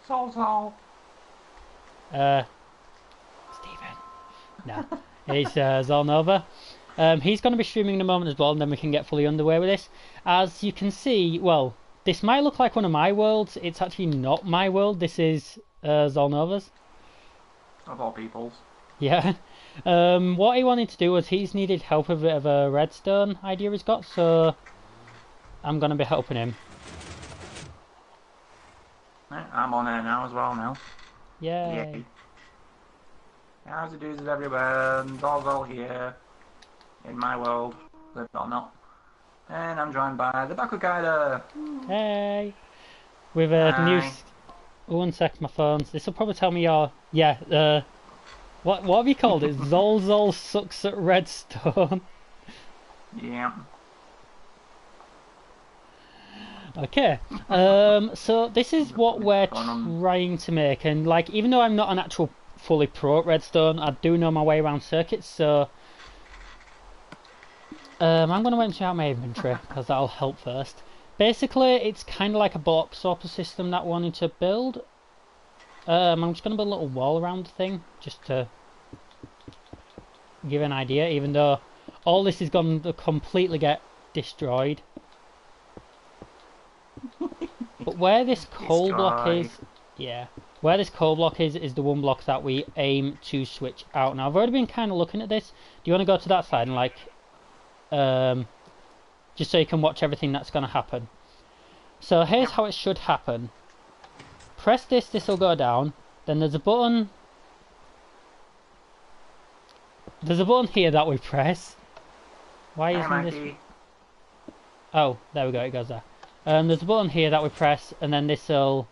Sol. Stephen. No, it's Zolnova. He's going to be streaming in a moment as well, and then we can get fully underway with this. As you can see, well, this might look like one of my worlds. It's actually not my world. This is Zolnova's. Of all peoples. Yeah. What he wanted to do was he's needed help with a bit of a redstone idea he's got, so I'm going to be helping him. I'm on air now as well now. Yay. How's it do's everywhere? Dog's all here. In my world, live or not. And I'm joined by the Baku Guider. Hey. With a new... One sec, my phones. This will probably tell me your... Yeah, what have you called it? Zol sucks at redstone. Yeah. Okay. So this is what we're trying to make, and like, even though I'm not an actual fully pro at redstone, I do know my way around circuits, so I'm going to empty out my inventory because that'll help first. Basically, it's kind of like a block swapper system that we wanted to build. I'm just going to build a little wall around the thing, just to give an idea, even though all this is going to completely get destroyed. But where this coal block is, where this coal block is the one block that we aim to switch out. Now, I've already been kind of looking at this. Do you want to go to that side and like, just so you can watch everything that's going to happen? So here's how it should happen. Press this, this will go down. Then there's a button. There's a button here that we press. Why isn't this? Oh, there we go. It goes there. There's a button here that we press, and then this will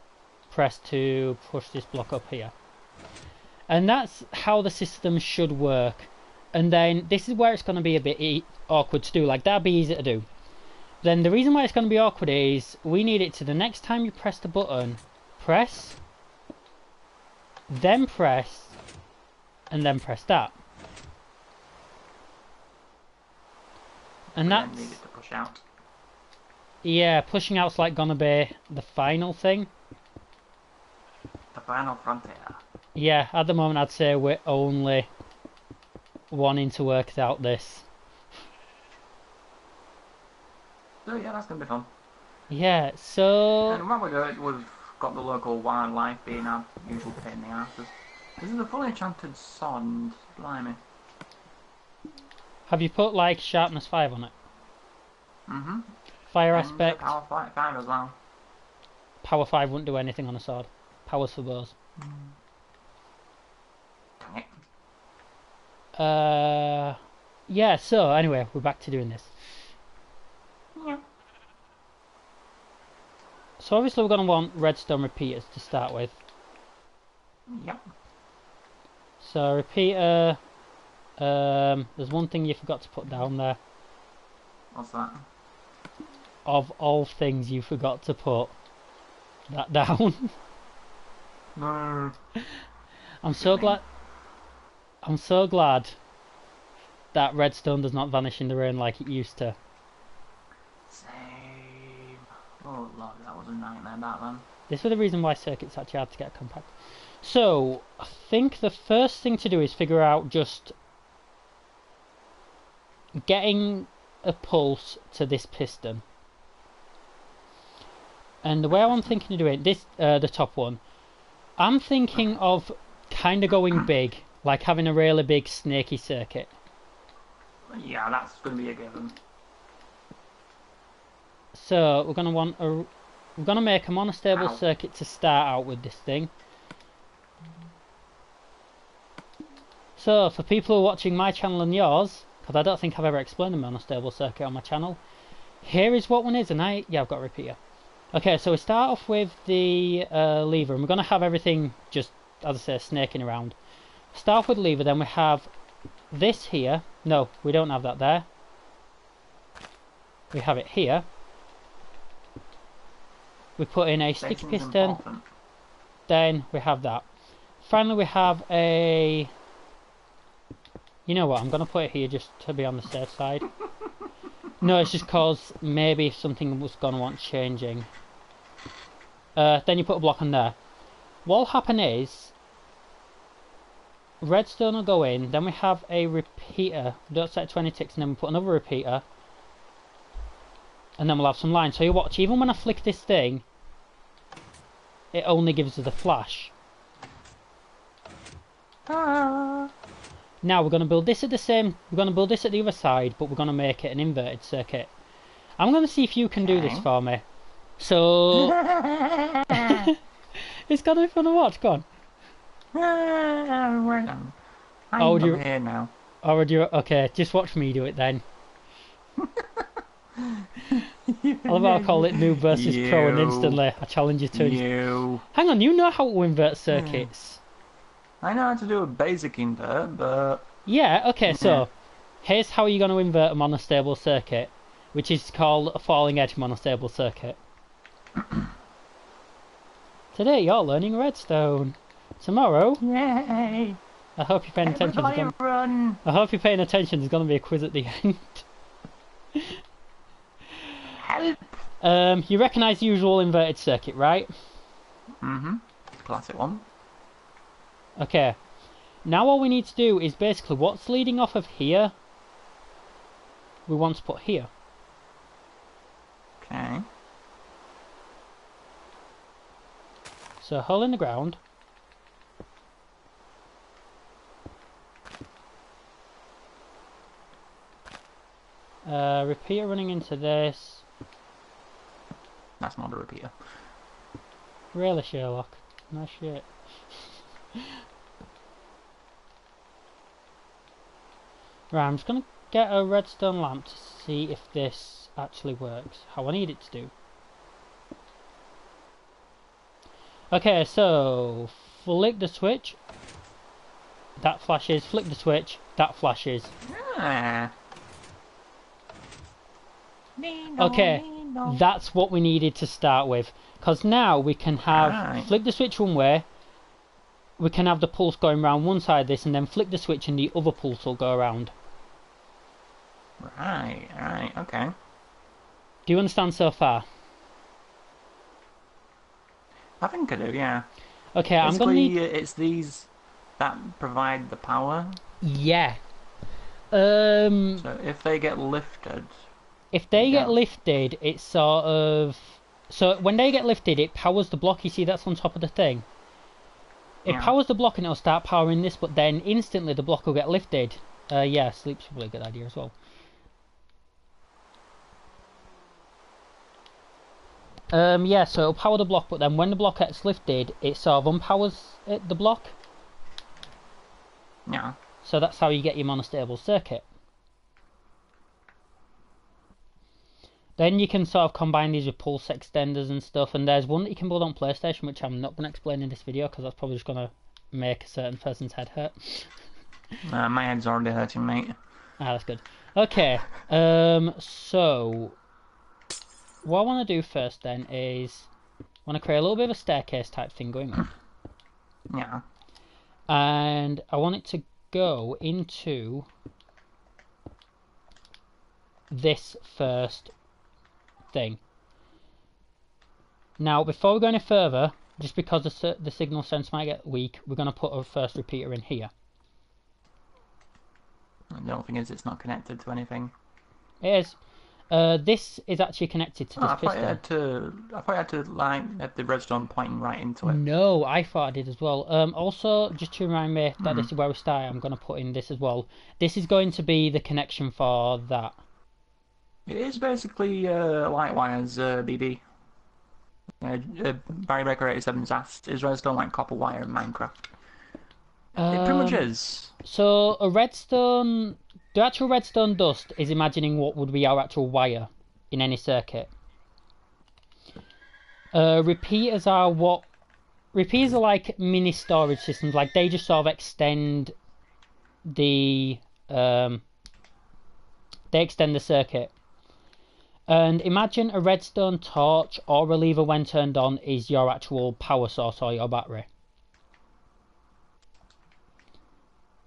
press to push this block up here. And that's how the system should work. And then this is where it's going to be a bit awkward to do. Like, that'd be easy to do. Then the reason why it's going to be awkward is we need it to the next time you press the button, press, then press, and then press that. And that's... needed to push out. Yeah, pushing out's like gonna be the final thing. The final frontier. Yeah, at the moment I'd say we're only wanting to work out this. So yeah, that's gonna be fun. Yeah, so... And while we do it, we've got the local wildlife being our usual pain in the arse. This is a fully enchanted sod, blimey. Have you put like sharpness 5 on it? Mm-hmm. Fire And aspect. Power 5 as well. Power 5 wouldn't do anything on a sword. Power's for bows. Dang it. Yeah, so anyway, we're back to doing this. Yeah. So obviously we're going to want redstone repeaters to start with. Yep. So repeater, there's one thing you forgot to put down there. What's that? Of all things, you forgot to put that down. No. I'm so glad that redstone does not vanish in the rain like it used to. Same. Oh lord, that was a nightmare, that one. This was the reason why circuits actually hard to get compact. So, I think the first thing to do is figure out just getting a pulse to this piston. And the way I'm thinking of doing this, the top one, I'm thinking of kind of going big, like having a really big snaky circuit. Yeah, that's going to be a given. So we're going to want we're going to make a monostable circuit to start out with this thing. So for people who are watching my channel and yours, because I don't think I've ever explained a monostable circuit on my channel, here is what one is, and I've got a repeater. Okay, so we start off with the lever, and we're going to have everything just, as I say, snaking around. Start off with lever, then we have this here. No, we don't have that there. We have it here. We put in a sticky piston. Important. Then we have that. Finally, we have a... You know what, I'm going to put it here just to be on the safe side. No, it's just because maybe something was going to want changing. Then you put a block on there. what'll happen is redstone will go in, then we have a repeater, don't set 20 ticks, and then we put another repeater, and then we'll have some lines. So you watch, even when I flick this thing, it only gives us a flash. Now we're going to build this at we're going to build this at the other side, but we're going to make it an inverted circuit. I'm going to see if you can do this for me. So it's going to be fun to watch. Go on. I'm here now. Oh, would you? Okay, just watch me do it then. I love how I call it Noob versus Pro, and instantly I challenge you to. Hang on, you know how to invert circuits. I know how to do a basic invert, but... Yeah, okay, so here's how you're going to invert a monostable circuit, which is called a falling edge monostable circuit. Today you're learning redstone. Tomorrow... Yay! I hope you're paying attention. I hope you're paying attention, there's going to be a quiz at the end. Help! You recognise the usual inverted circuit, right? Mm-hmm. Classic one. Okay. Now all we need to do is basically what's leading off of here, we want to put here. Okay. So a hole in the ground. Repeater running into this. That's not a repeater. Really, Sherlock? No shit. Right, I'm just going to get a redstone lamp to see if this actually works. How I need it to do. Okay, so flick the switch. That flashes. Flick the switch. That flashes. Ah. Okay, that's what we needed to start with. Because now we can have flick the switch one way. We can have the pulse going around one side of this, and then flick the switch and the other pulse will go around. Right, okay. Do you understand so far? I think I do, yeah. Okay, I'm gonna need... it's these that provide the power? Yeah. So if they get lifted... If they get lifted, it's sort of... So when they get lifted, it powers the block. You see that's on top of the thing? It powers the block and it'll start powering this, but then instantly the block will get lifted. Yeah, sleep's probably a good idea as well. Yeah, so it'll power the block, but then when the block gets lifted, it sort of unpowers the block. Yeah. So that's how you get your monostable circuit. Then you can sort of combine these with pulse extenders and stuff, and there's one that you can build on PlayStation, which I'm not going to explain in this video, because that's probably just going to make a certain person's head hurt. My head's already hurting, mate. Ah, that's good. Okay, so... what I want to do first then is... I want to create a little bit of a staircase type thing going up. Yeah. And I want it to go into... this first thing. Now, before we go any further, just because the signal strength might get weak, we're going to put our first repeater in here. The only thing is it's not connected to anything. It is. This is actually connected to this piston. I thought I had to like have the redstone pointing right into it. No, I thought I did as well. Also, just to remind me that this is where we start, I'm going to put in this as well. This is going to be the connection for that. It is basically light wires, BB. Barry Baker 87's asked, is redstone like copper wire in Minecraft? It pretty much is. So a redstone, the actual redstone dust is imagining what would be our actual wire in any circuit. Repeaters are like mini storage systems. Like they just sort of extend the circuit. And imagine a redstone torch or a lever when turned on is your actual power source or your battery.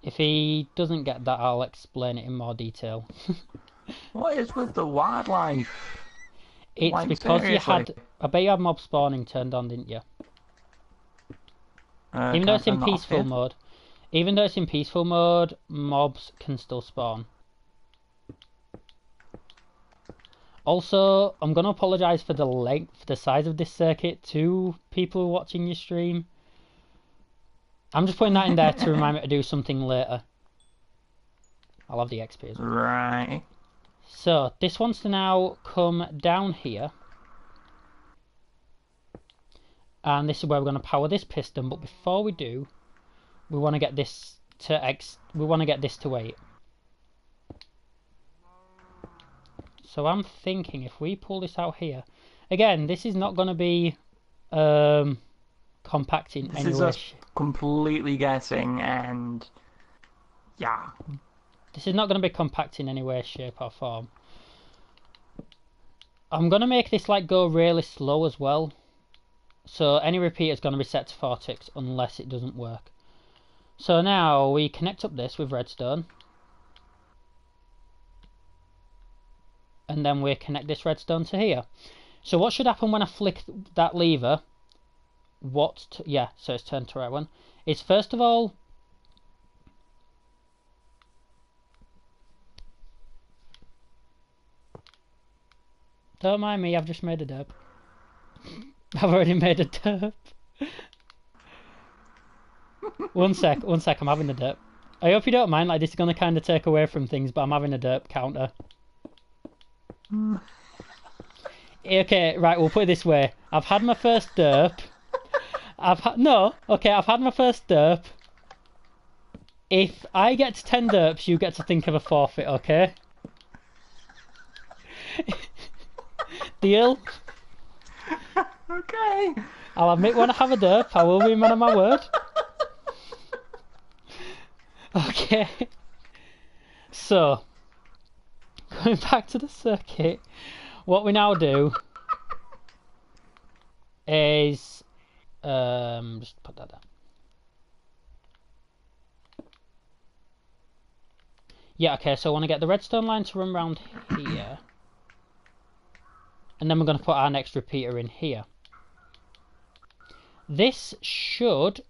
If he doesn't get that, I'll explain it in more detail. What is with the wildlife? It's like, because seriously? I bet you had mob spawning turned on, didn't you? Even though Can I it's in turn that off peaceful here? mode. Even though it's in peaceful mode, mobs can still spawn. Also, I'm gonna apologise for the length, the size of this circuit to people watching your stream. I'm just putting that in there to remind me to do something later. I'll have the XP as well. Right. So, this wants to now come down here. And this is where we're going to power this piston, but before we do, we want to get this to 8. So I'm thinking if we pull this out here, again, this is not going to be compacting This anyway. is us completely guessing, and yeah. This is not going to be compact in any way, shape or form. I'm going to make this like go really slow as well. So any repeater is going to be set to 4 ticks unless it doesn't work. So now we connect up this with redstone. And then we connect this redstone to here. So what should happen when I flick that lever? Yeah, so it's turned to the right one. Is first of all, don't mind me, I've just made a derp. I've already made a derp. One sec, I'm having a derp. I hope you don't mind, like this is going to kind of take away from things, but I'm having a derp counter. Okay, right, we'll put it this way. I've had my first derp. I've had my first derp. If I get to 10 derps, you get to think of a forfeit, okay? Deal? Okay. I'll admit when I have a derp, I will be a man of my word. Okay. So, going back to the circuit, what we now do is just put that down. Yeah, okay, so I want to get the redstone line to run around here. And then we're going to put our next repeater in here. This should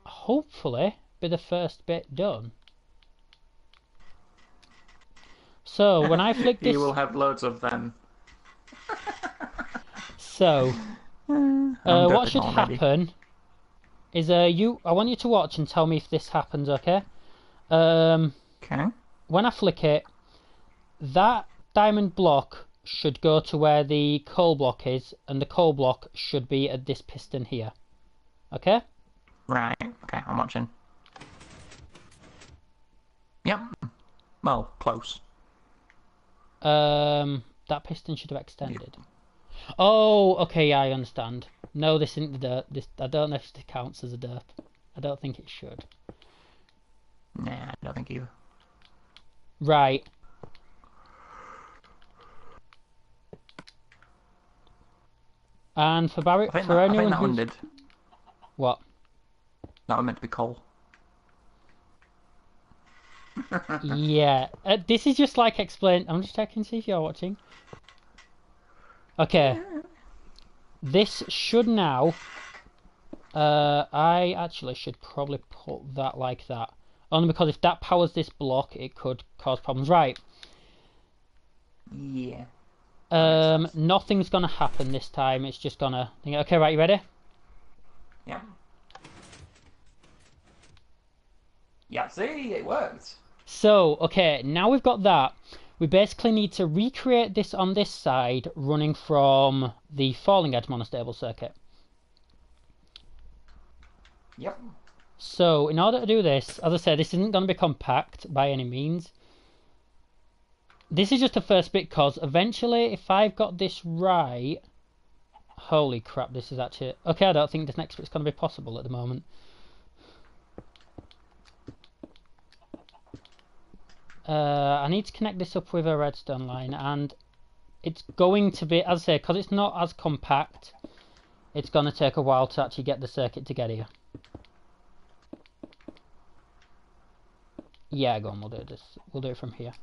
hopefully be the first bit done. So when I flick this, you will have loads of them. So what should happen is I want you to watch and tell me if this happens, okay? Okay. When I flick it, that diamond block should go to where the coal block is, and the coal block should be at this piston here. Okay? Right. Okay, I'm watching. Yep. Well, close. That piston should have extended. Oh, okay, yeah, I understand. No, this isn't the dirt. I don't know if it counts as a derp. I don't think it should. Nah, I don't think either. Right. And for Barry, for anyone who's... did. What? That was meant to be coal. Yeah. This is just like explain. I'm just checking to see if you're watching. Okay. This should now... I actually should probably put that like that. Only because if that powers this block, it could cause problems. Right. Yeah. Nothing's gonna happen this time. It's just gonna... Okay, right, you ready? Yeah. Yeah, see, it worked. So, okay, now we've got that. We basically need to recreate this on this side, running from the falling edge monostable circuit. Yep. So, in order to do this, as I said, this isn't going to be compact by any means. This is just the first bit, because eventually, if I've got this right... Holy crap, this is actually... Okay, I don't think this next bit's going to be possible at the moment. I need to connect this up with a redstone line, and it's going to be, as I say, because it's not as compact, it's going to take a while to actually get the circuit together here. Yeah, go on, we'll do this. We'll do it from here.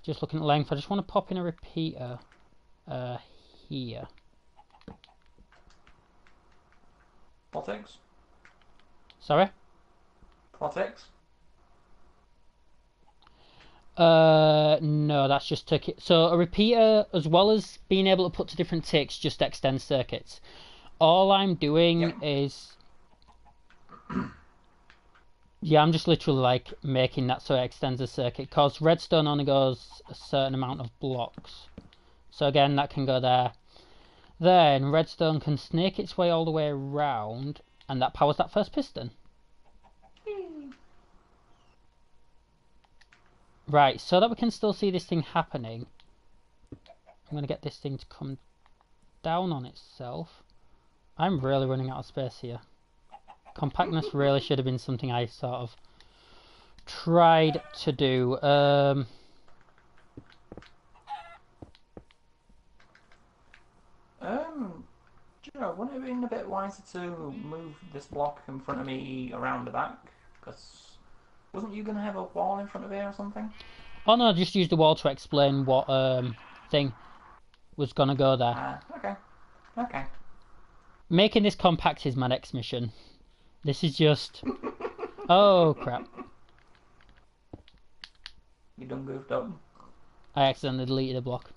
Just looking at length, I just want to pop in a repeater here. Plotix? Sorry? Plotix? No, that's just circuit. So a repeater, as well as being able to put to different ticks, just extends circuits. All I'm doing is... Yeah, I'm just literally like making that so it extends the circuit, because redstone only goes a certain amount of blocks. So again, that can go there. Then redstone can snake its way all the way around, and that powers that first piston. Right, so that we can still see this thing happening, I'm going to get this thing to come down on itself. I'm really running out of space here. Compactness really should have been something I sort of tried to do. Joe, wouldn't it have been a bit wiser to move this block in front of me around the back? Because wasn't you going to have a wall in front of here or something? Oh no, just use the wall to explain what thing was going to go there. Okay. Okay. Making this compact is my next mission. This is just... Oh crap. You done goofed up. I accidentally deleted a block.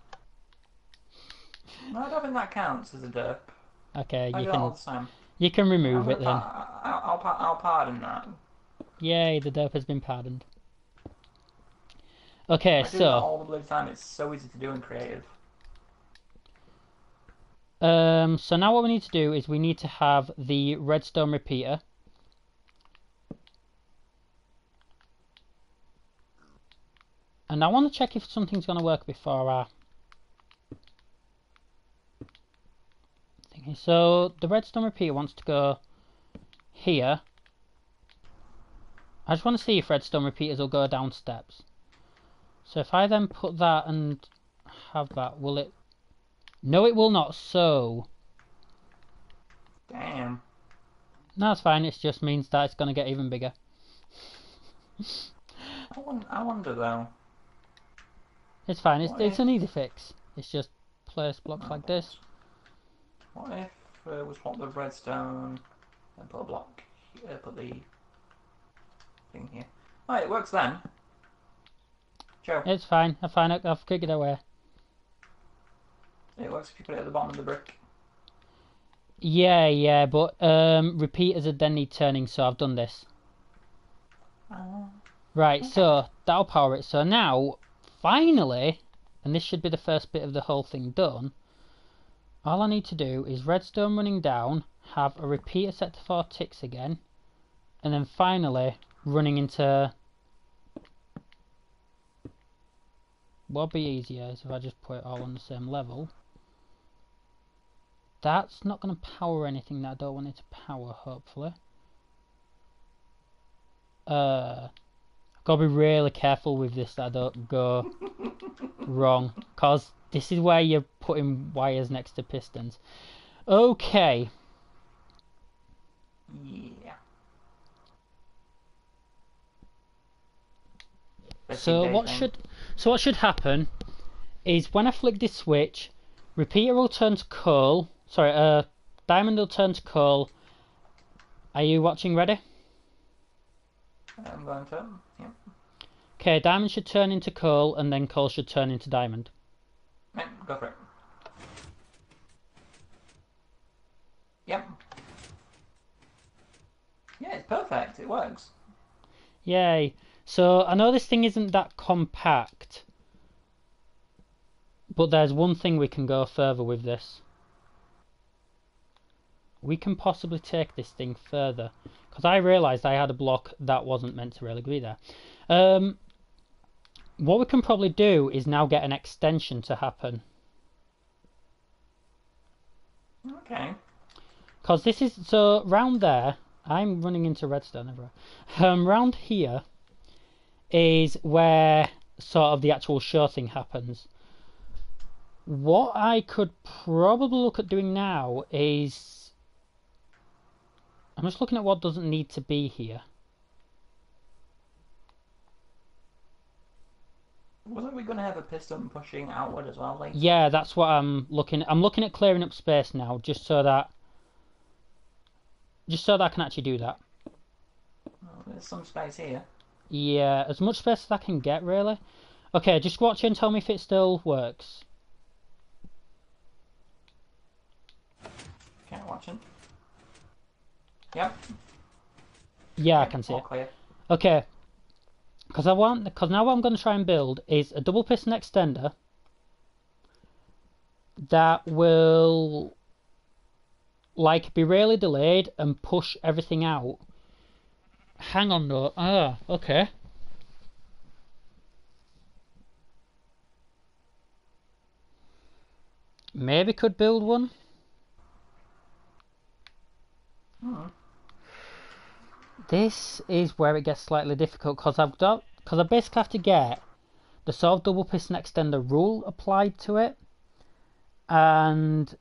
No, I don't think that counts as a derp. Okay, I do it all the time. you can remove it then. I'll pardon that. Yay, the derp has been pardoned. Okay, I do that all the bloody time. It's so easy to do in creative. So now what we need to do is we need to have the redstone repeater. And I want to check if something's going to work before our thingy. So the redstone repeater wants to go here. I just want to see if redstone repeaters will go down steps. So if I then put that and have that, will it? No, it will not. So damn. No, it's fine. It just means that it's going to get even bigger. I wonder though. It's fine. It's an easy fix. It's just place blocks like this. What if we swap the redstone and put a block? Put the thing here. Oh, it works then. Joe. It's fine. I've figured it away. It works if you put it at the bottom of the brick. Yeah, but repeaters would then need turning, so I've done this. Right, okay. So that'll power it. So now, finally, and this should be the first bit of the whole thing done, all I need to do is redstone running down, have a repeater set to 4 ticks again, and then finally running into... What'd be easier is if I just put it all on the same level. That's not going to power anything that I don't want it to power, hopefully. I've got to be really careful with this that I don't go wrong, because this is where you're putting wires next to pistons. Okay. Yeah. So what should happen is when I flick this switch, repeater will turn to coal. Sorry, diamond will turn to coal. Are you watching? Ready? I'm going to. Yep. Okay, diamond should turn into coal, and then coal should turn into diamond. Right, go for it. Yep. Yeah, it's perfect. It works. Yay. So I know this thing isn't that compact, but there's one thing we can go further with this. We can possibly take this thing further, because I realised I had a block that wasn't meant to really be there. What we can probably do is now get an extension to happen. Okay. Because this is, so round there, I'm running into redstone everywhere. Round here is where sort of the actual show thing happens. What I could probably look at doing now is... I'm just looking at what doesn't need to be here. Wasn't we going to have a piston pushing outward as well later? Yeah, that's what I'm looking at. I'm looking at clearing up space now, just so that just so that I can actually do that. Oh, there's some space here. Yeah, as much space as I can get, really. Okay, just watch it and tell me if it still works. Okay, watching. Yep. Yeah, I Yep, can see all it. clear. Okay, because now what I'm going to try and build is a double piston extender that will like be really delayed and push everything out. Hang on though. Ah, okay. Maybe could build one. This is where it gets slightly difficult because I basically have to get the sort of double piston extender rule applied to it, and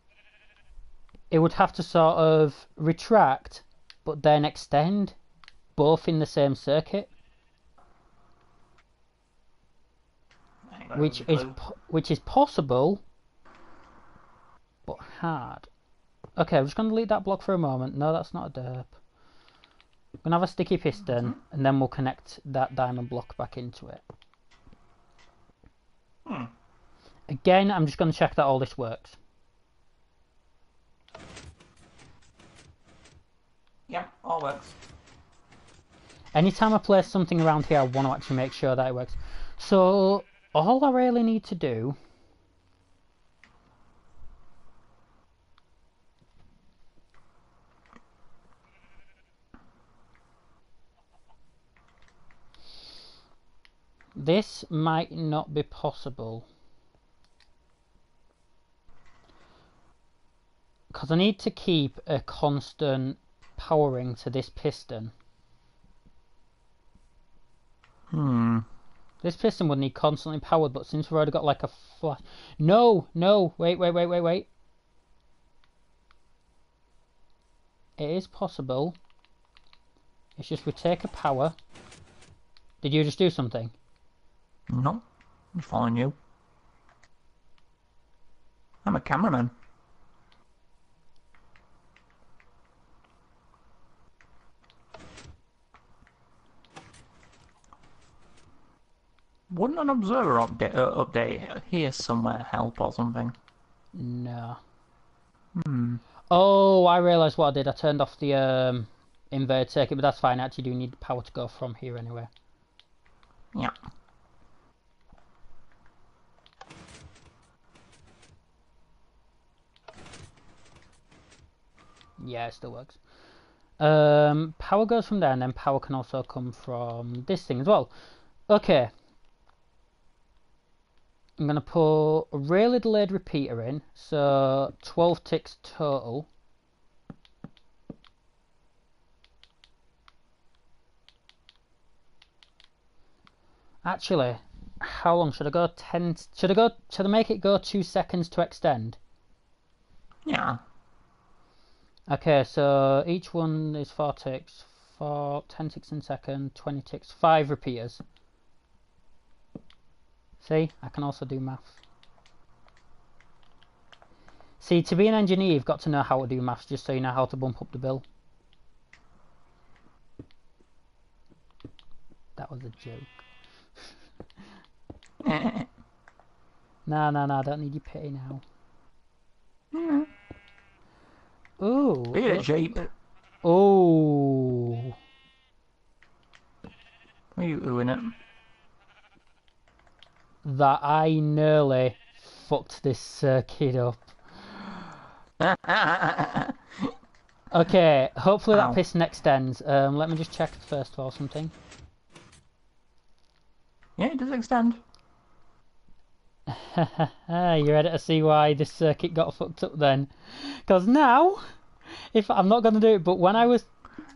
it would have to sort of retract but then extend both in the same circuit, which is possible but hard. Okay, I'm just going to delete that block for a moment. No, that's not a derp. I'm going to have a sticky piston and then we'll connect that diamond block back into it. Again, I'm just going to check that all this works. Yep, all works. Anytime I place something around here, I want to actually make sure that it works. So, all I really need to do this might not be possible because I need to keep a constant powering to this piston. This piston would need constantly powered, but since we've already got like a flash... No, wait. It is possible. It's just we take a power. Did you just do something? No, I'm following you. I'm a cameraman. Wouldn't an observer update here somewhere help or something? No. Oh, I realised what I did. I turned off the inverted circuit, but that's fine. I actually do need the power to go from here anyway. Yeah. Yeah, it still works. Power goes from there, and then power can also come from this thing as well. Okay. I'm going to put a really delayed repeater in, so 12 ticks total. Actually, how long should I go? 10? Should I make it go 2 seconds to extend? Yeah. Okay, so each one is 4 ticks, 10 ticks in second, 20 ticks, 5 repeaters. See, I can also do maths. See, to be an engineer, you've got to know how to do maths, just so you know how to bump up the bill. That was a joke. No, I don't need your pity now. Ooh. Beat it, Jeep. Ooh. Are you oohing it? That I nearly fucked this circuit up. Okay, hopefully that piston extends. Let me just check first of all something. Yeah, it does extend. You ready to see why this circuit got fucked up then? Because now, if I'm not going to do it, but when I was...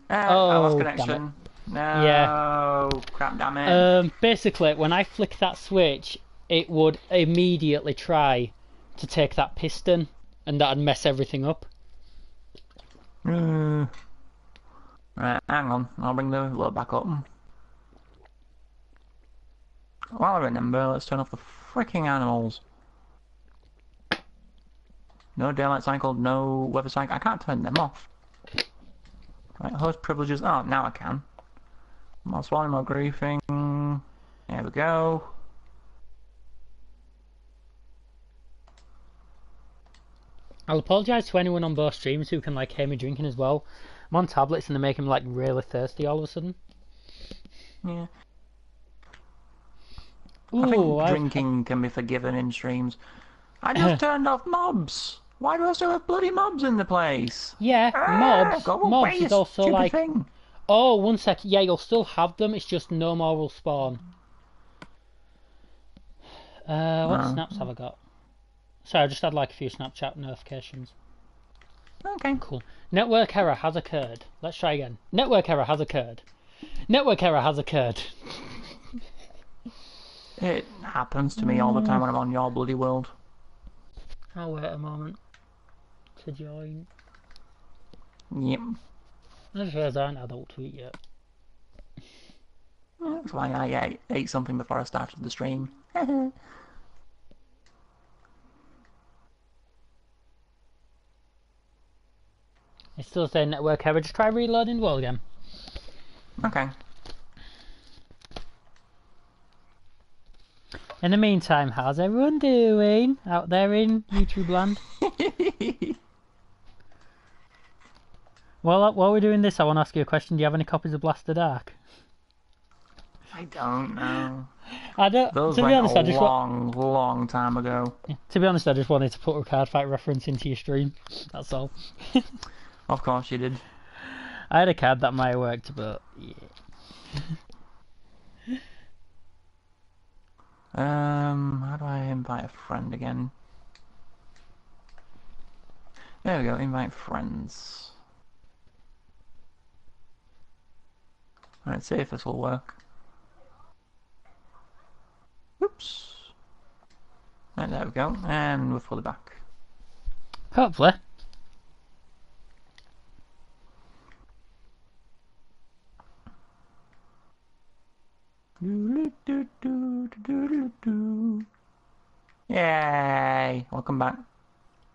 I lost connection. No, yeah. Crap, damn it. Basically, when I flick that switch, it would immediately try to take that piston, and that'd mess everything up. Right, hang on. I'll bring the load back up. While I remember, let's turn off the freaking animals. No daylight cycle, no weather cycle. I can't turn them off. Right, host privileges. Oh, now I can. More swallowing, more griefing. There we go. I'll apologise to anyone on both streams who can like hear me drinking as well. I'm on tablets and they make me like really thirsty all of a sudden. Yeah. Ooh, I think drinking can be forgiven in streams. I just turned off mobs. Why do I still have bloody mobs in the place? Yeah, mobs. Go Mobs away, is also stupid like. thing. Oh, 1 sec. Yeah, you'll still have them. It's just no more will spawn. What snaps have I got? Sorry, I just had like a few Snapchat notifications. Okay. Cool. Network error has occurred. Let's try again. Network error has occurred. Network error has occurred. It happens to me all the time when I'm on your bloody world. I'll wait a moment to join. Yep. I just realised I haven't had ult tweet yet. That's why I ate something before I started the stream. It's still saying network error. Just try reloading the world again. Okay. In the meantime, how's everyone doing out there in YouTube land? While we're doing this, I want to ask you a question. Do you have any copies of Blaster Dark? I don't know. I don't. Those To be went honest, a long time ago. To be honest, I just wanted to put a card fight reference into your stream. That's all. Of course you did. I had a card that might have worked, but yeah. How do I invite a friend again? There we go, invite friends. Let's see if this will work. Oops. And there we go, and we're fully back. Hopefully. Yay! Welcome back.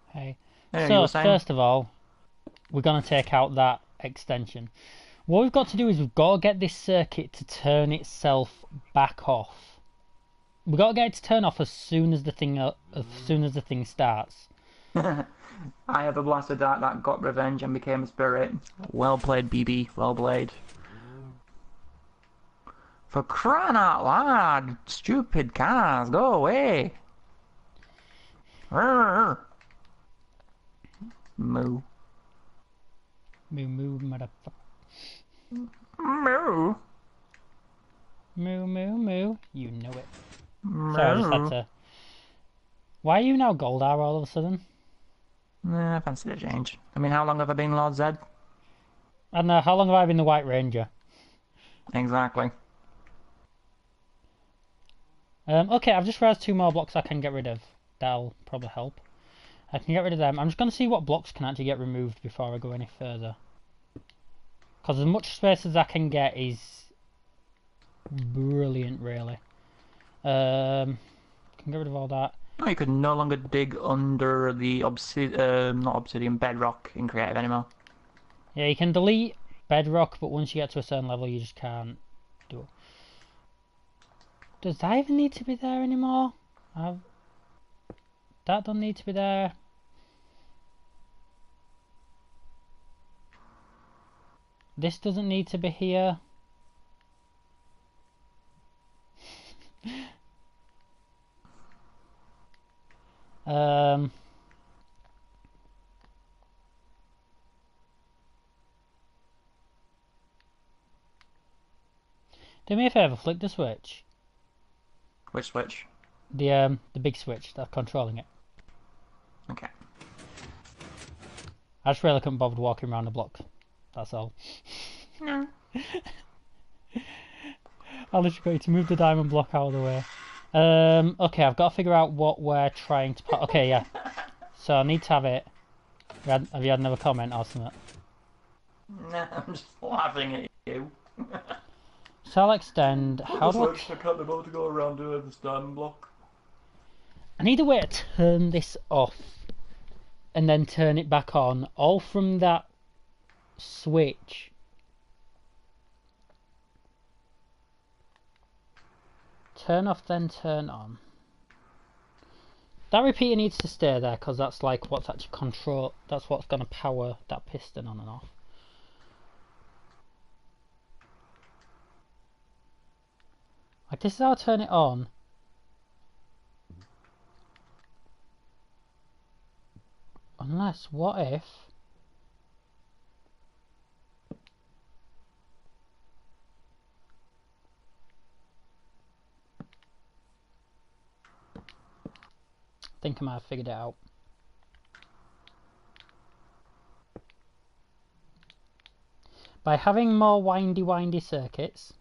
Hey. Anyway, So first of all, we're gonna take out that extension. What we've got to do is we've got to get this circuit to turn itself back off. We've got to get it to turn off as soon as the thing starts. I have a blaster dart that got revenge and became a spirit. Well played, BB. Well played. For crying out loud, stupid cars, go away. Moo. Moo moo motherfucker. Moo. Moo moo moo. You know it. Moo. Sorry, I just had to. Why are you now Goldar all of a sudden? I fancy a change. I mean, how long have I been Lord Zed? I don't know, how long have I been the White Ranger? Exactly. Okay, I've just realised 2 more blocks I can get rid of. That'll probably help. I can get rid of them. I'm just going to see what blocks can actually get removed before I go any further. Because as much space as I can get is brilliant, really. Can get rid of all that. Oh, you could no longer dig under the not obsidian, bedrock in creative anymore. Yeah, you can delete bedrock, but once you get to a certain level, you just can't do it. Does that even need to be there anymore? That don't need to be there. This doesn't need to be here. Do me a favour, flick the switch. Which switch? The big switch that's controlling it. Okay. I just really couldn't bother walking around the block. That's all. No. I literally got you to move the diamond block out of the way. Okay, I've got to figure out what we're trying to... Okay, yeah. So I need to have it... Have you had another comment or something? No, I'm just laughing at you. So I'll extend... How do I... I can't be able to go around doing the diamond block. I need a way to turn this off and then turn it back on, all from that switch turn off, then turn on. That repeater needs to stay there because that's like what's actually control. That's what's going to power that piston on and off. Like this is how I turn it on. Unless, what if? I think I might have figured it out. By having more windy circuits,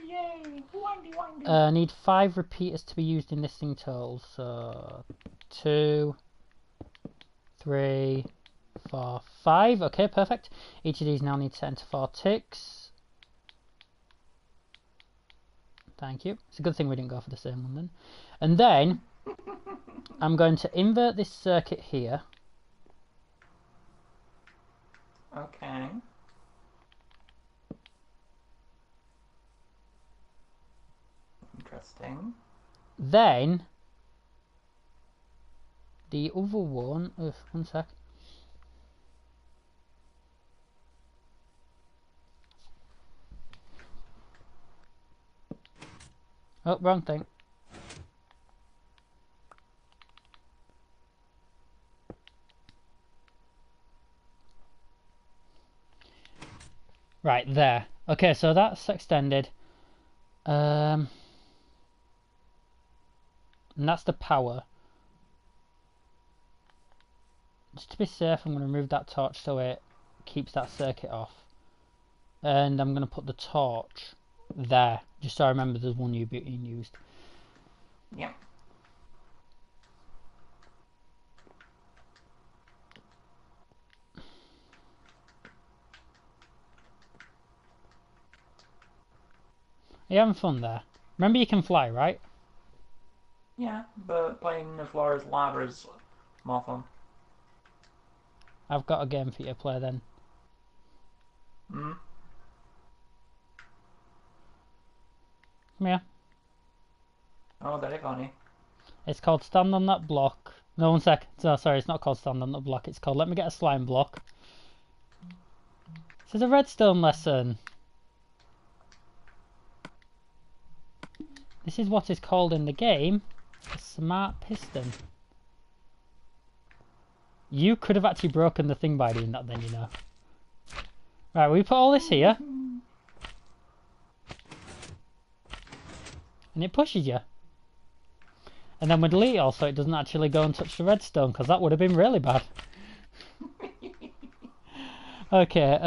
Yay! Windy, windy. I need 5 repeaters to be used in this thing total. So 2, 3, 4, 5. Okay, perfect. Each of these now needs to enter 4 ticks. Thank you. It's a good thing we didn't go for the same one then. And then I'm going to invert this circuit here. Okay. Interesting. Then the other one. One sec. Oh, wrong thing. Right there. Okay, so that's extended. And that's the power. Just to be safe, I'm going to remove that torch so it keeps that circuit off. And I'm going to put the torch there, just so I remember there's one being used. Yep. Are you having fun there? Remember you can fly, right? Yeah, but playing the floor as lava is more fun. I've got a game for you to play then. Hmm? Come here. Oh, very funny. It's called Stand on That Block. No, one sec. Oh, sorry, it's not called Stand on That Block. It's called Let Me Get a Slime Block. This is a redstone lesson. This is what is called in the game a smart piston. You could have actually broken the thing by doing that then, you know. Right, we put all this here. And it pushes you. And then we delete it all so it doesn't actually go and touch the redstone, because that would have been really bad. Okay,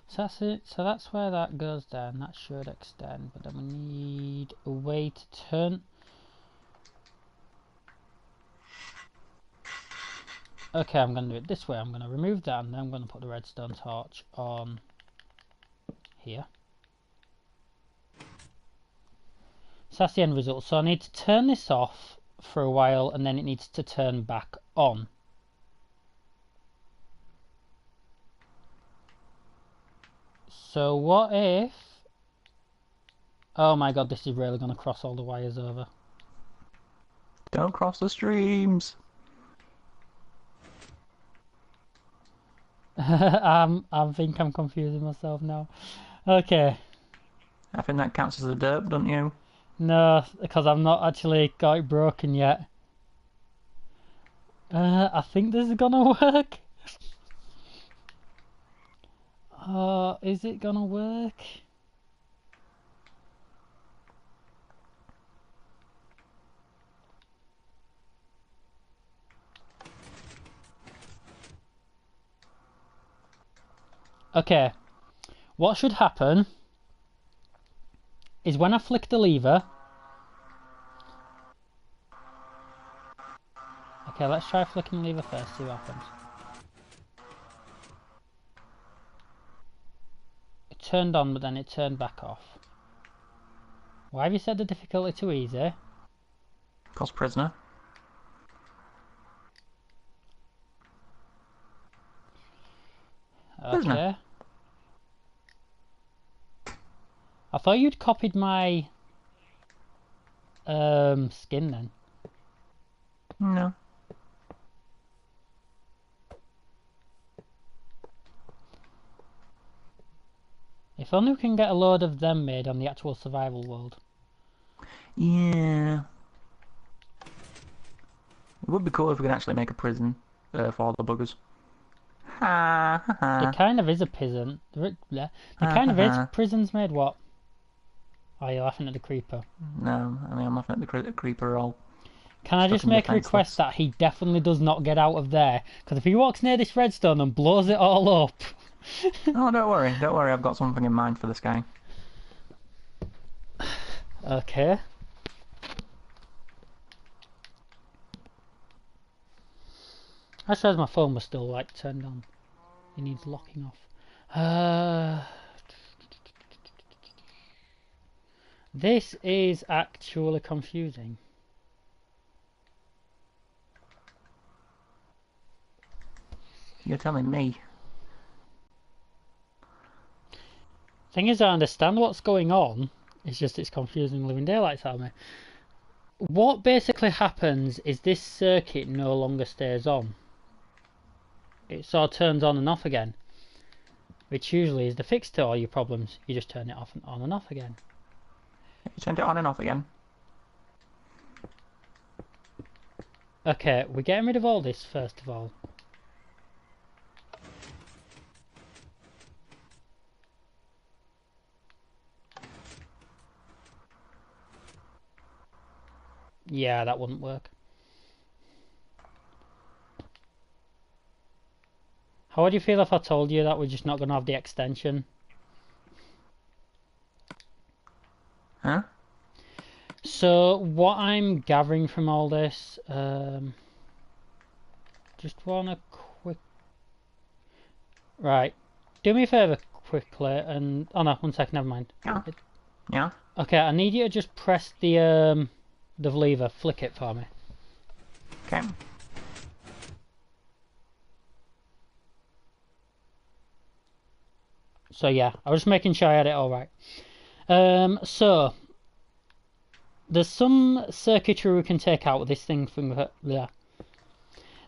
so that's it. So that's where that goes down. That should extend, but then we need a way to turn. Okay, I'm going to do it this way. I'm going to remove that and then I'm going to put the redstone torch on here. So that's the end result. So I need to turn this off for a while and then it needs to turn back on. So what if... Oh my god, this is really going to cross all the wires over. Don't cross the streams. I think I'm confusing myself now. Okay. I think that counts as a derp, don't you? No, because I've not actually got it broken yet. I think this is gonna work. Is it gonna work? Okay. What should happen is when I flick the lever. Okay, let's try flicking the lever first, see what happens. It turned on, but then it turned back off. Why have you set the difficulty to easy? Cause prisoner. prisoner. Okay. I thought you'd copied my skin then. No. If only we can get a load of them made on the actual survival world. Yeah. It would be cool if we could actually make a prison for all the buggers. Ha ha There ha. kind of is a prison. There Ha kind ha of is ha. prisons made. What? Oh, you're laughing at the creeper. No, I mean, I'm laughing at the creeper all Can I stuck just and make a defenseless. request that he definitely does not get out of there? Because if he walks near this redstone and blows it all up... Oh, don't worry, I've got something in mind for this guy. Okay. I suppose my phone was still like turned on. It needs locking off. This is actually confusing. You're telling me. Thing is, I understand what's going on. It's just it's confusing living daylights out of me. What basically happens is this circuit no longer stays on. It sort of turns on and off again. Which usually is the fix to all your problems. You just turn it off and on and off again. You turned it on and off again. Okay, we're getting rid of all this first of all. Yeah, that wouldn't work. How would you feel if I told you that we're just not going to have the extension? Huh? So, what I'm gathering from all this, just want to quick... Right, do me a favour quickly, and... Oh no, 1 second, never mind. Yeah. Yeah? Okay, I need you to just press the lever, flick it for me. Okay. So yeah, I was just making sure I had it all right. So there's some circuitry we can take out of this thing from there.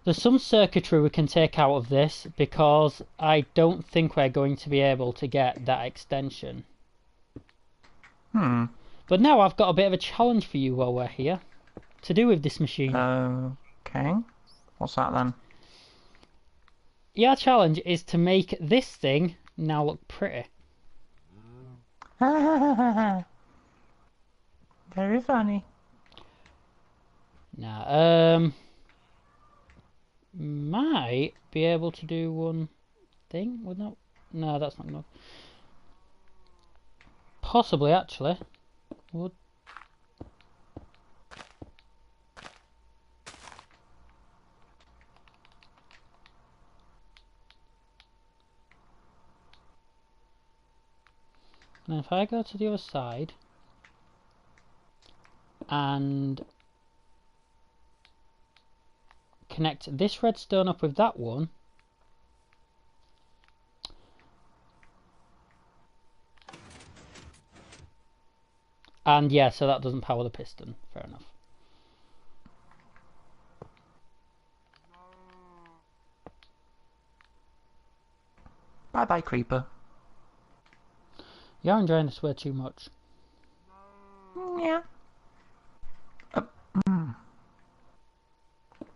There's some circuitry we can take out of this because I don't think we're going to be able to get that extension. But now I've got a bit of a challenge for you while we're here, to do with this machine. Okay. What's that then? Your challenge is to make this thing now look pretty. Very funny. Now, might be able to do one thing with that. No, that's not enough. Possibly, actually. Would. And if I go to the other side and connect this redstone up with that one, and yeah, so that doesn't power the piston. Fair enough. Bye bye, creeper. You're enjoying this way too much. Yeah.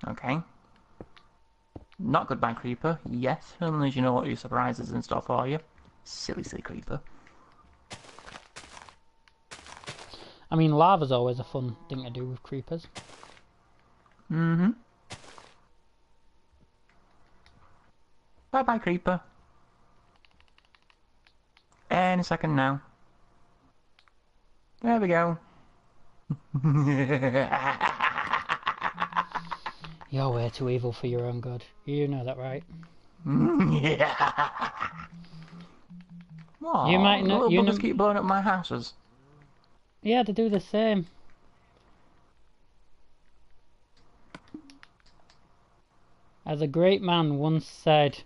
Okay. Not goodbye, creeper. Yes, unless you know what your surprises and stuff are you. Silly, silly creeper. I mean, lava's always a fun thing to do with creepers. Mm-hmm. Bye bye, creeper. Any second now. There we go. You're way too evil for your own good. You know that, right? Yeah. Aww, You might know. little buggers keep blowing up my houses. Yeah, they do the same. As a great man once said,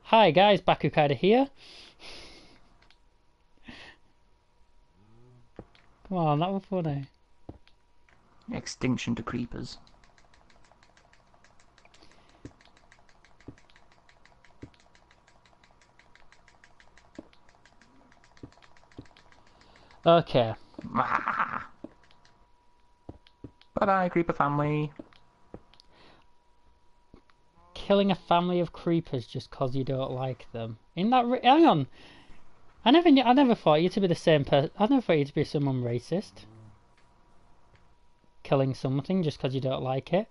Hi guys, Bakukada here. Come on, that was funny. Extinction to creepers. Okay. Ah. Bye bye, creeper family. Killing a family of creepers just cause you don't like them. In that, hang on. I never thought you to be the same person. I never thought you to be someone racist. Killing something just cause you don't like it.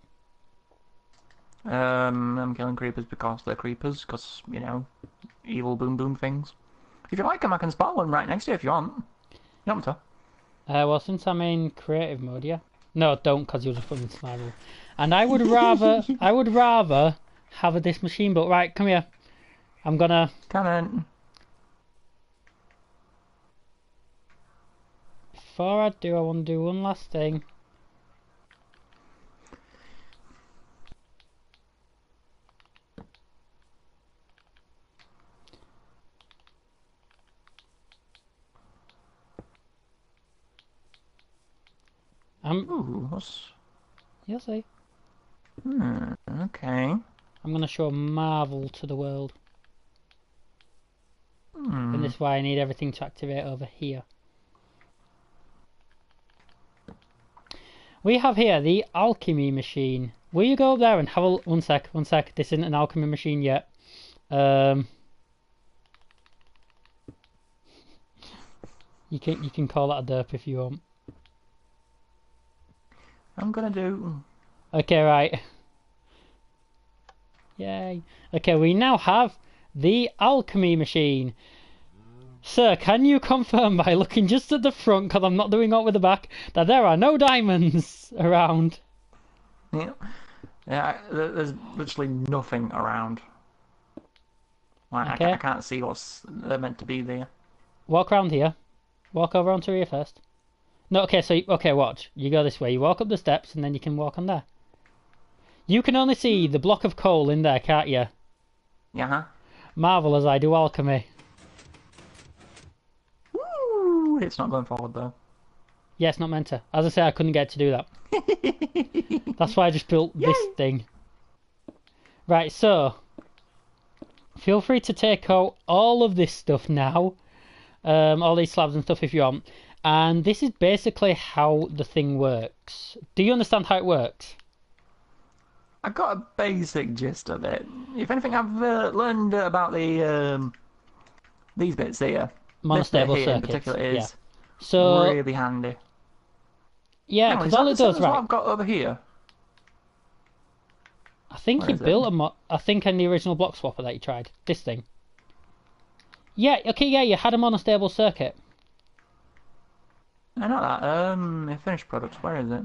I'm killing creepers because they're creepers, because, you know, evil boom boom things. If you like them, I can spawn one right next to you if you want. You want me to? Well, since I'm in creative mode, yeah. No, don't, cause you're a fucking survival. And I would rather have this machine built. Right, come here. I'm gonna. Come in. Before I do, I want to do one last thing. Ooh, what's... You'll see. Okay. I'm gonna show a marvel to the world. And this is why I need everything to activate over here. We have here the alchemy machine. Will you go up there and have a... One sec. This isn't an alchemy machine yet. You can call that a derp if you want. I'm gonna do... Okay, right. Yay. Okay, we now have the alchemy machine. Sir, can you confirm by looking just at the front, because I'm not doing it with the back, that there are no diamonds around? Yeah. Yeah, there's literally nothing around. Like, Okay. I can't see what's meant to be there. Walk around here. Walk over onto here first. No, okay, okay, watch. You go this way. You walk up the steps, and then you can walk on there. You can only see the block of coal in there, can't you? Yeah, huh? Marvel as I do alchemy. Woo! It's not going forward, though. Yeah, it's not meant to. As I say, I couldn't get to do that. That's why I just built this thing. Right, so... Feel free to take out all of this stuff now. All these slabs and stuff if you want. And this is basically how the thing works. Do you understand how it works? I got a basic gist of it. If anything, I've learned about the these bits here. This bit Monostable here in circuits. particular is Yeah. So really handy. yeah, Hang on, because is all that it the same does, as right? what I've got over here? I think Where he is it? built a I think in the original block swapper that you tried. This thing. Yeah. Okay. Yeah. You had a monostable circuit. I know that. Finished products. Where is it?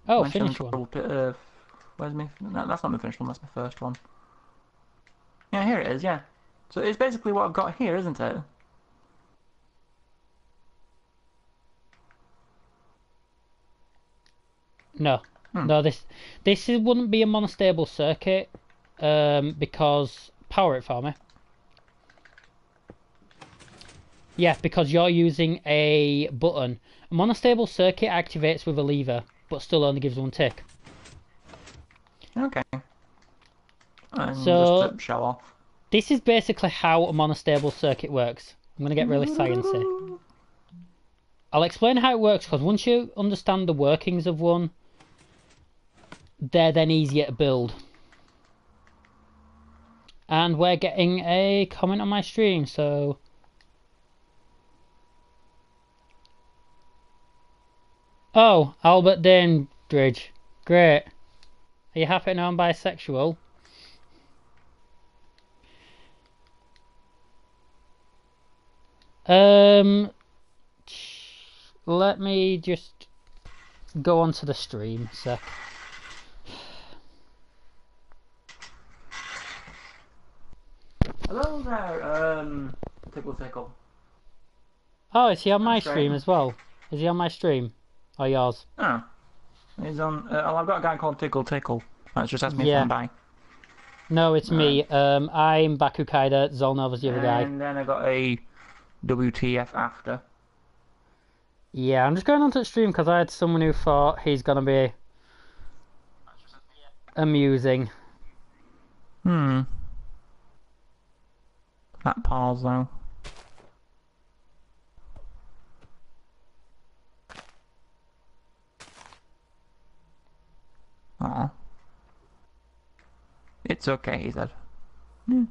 Oh, When finished showing one. where's me? No, that's not my finished one. That's my first one. Yeah, here it is. Yeah. So it's basically what I've got here, isn't it? No. No. This wouldn't be a monostable circuit. Because power it for me. Yeah, because you're using a button. A monostable circuit activates with a lever, but still only gives one tick. Okay. And So, just to show off. this is basically how a monostable circuit works. I'm going to get really sciencey. I'll explain how it works, because once you understand the workings of one, they're then easier to build. And we're getting a comment on my stream, so... Oh, Albert Dandridge. Great. Are you happy to know I'm bisexual? Let me just go onto the stream a sec. Hello there, Tickle. Oh, is he on my That's stream great. as well? Is he on my stream? Or yours? Oh. He's on... I've got a guy called Tickle. That's just asked me Yeah. if I'm bi. No, it's Right. me. I'm Bakukaida, Zolnova's the other guy. And then I got a WTF after. Yeah, I'm just going on to the stream because I had someone who thought he's gonna be amusing. Hmm. That pause though. Aw. It's okay, he said. Yeah.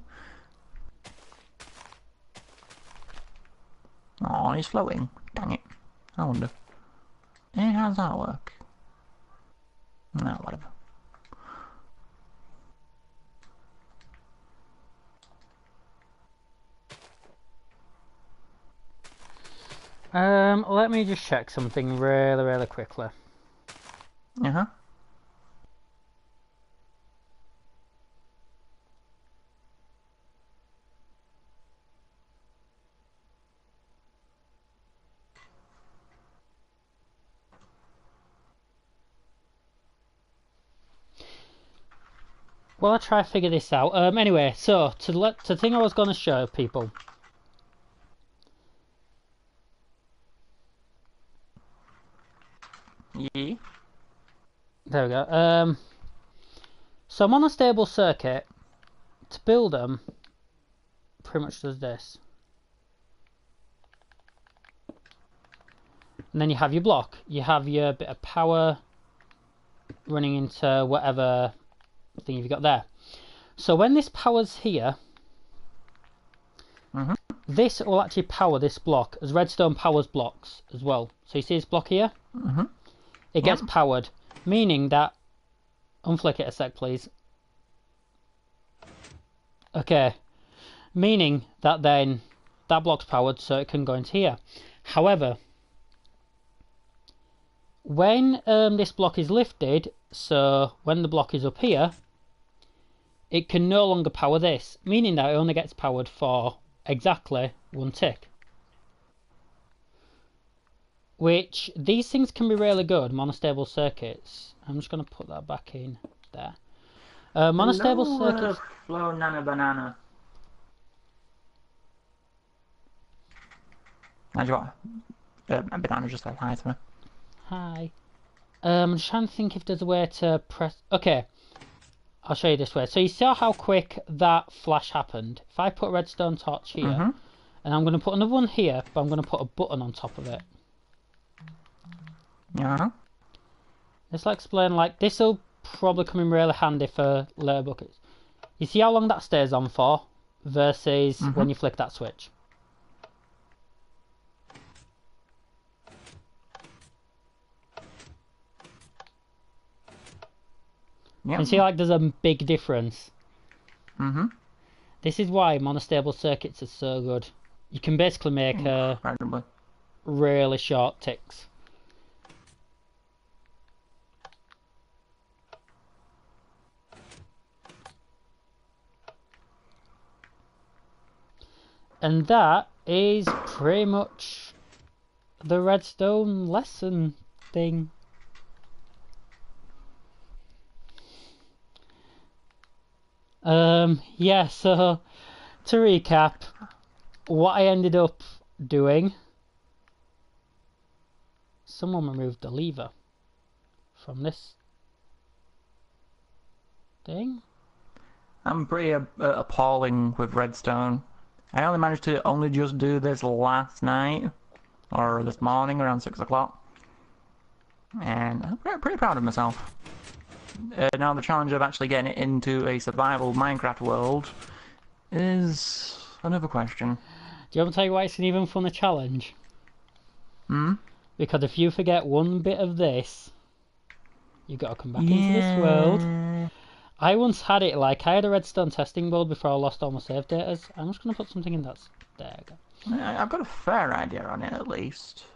Oh, he's floating. Dang it. I wonder. Eh, how does that work? No, whatever. Let me just check something really quickly. Uh-huh. Well, I'll try to figure this out. Anyway, so to the thing I was gonna show people. Yeah. There we go. So I'm on a stable circuit. To build them, pretty much does this. And then you have your block. You have your bit of power running into whatever thing you've got there. So when this power's here, this will actually power this block, as redstone powers blocks as well. So you see this block here? It gets powered, meaning that... Unflick it a sec, please. Okay. Meaning that then that block's powered so it can go into here. However, when this block is lifted, so when the block is up here, it can no longer power this, meaning that it only gets powered for exactly one tick. Which, these things can be really good, monostable circuits. I'm just going to put that back in there. Monostable circuits... Flow Nana Banana. How'd you got? A banana just said hi to me. Hi. I'm just trying to think if there's a way to press... Okay. I'll show you this way. So you saw how quick that flash happened. If I put a redstone torch here, and I'm going to put another one here, but I'm going to put a button on top of it. Yeah. Let's explain, like, this will probably come in really handy for later buckets. You see how long that stays on for versus when you flick that switch. Yep. You see, like, there's a big difference. This is why monostable circuits are so good. You can basically make really short ticks. And that is pretty much the redstone lesson thing. Yeah, so to recap, what I ended up doing, someone removed the lever from this thing. I'm pretty appalling with redstone. I only managed to just do this last night, or this morning around 6 o'clock. And I'm pretty proud of myself. Now the challenge of actually getting it into a survival Minecraft world is another question. Do you want me to tell you why it's an even funner challenge? Because if you forget one bit of this, you've got to come back into this world. I once had it, like, I had a redstone testing build before I lost all my save data. I'm just going to put something in that's... There we go. I've got a fair idea on it, at least.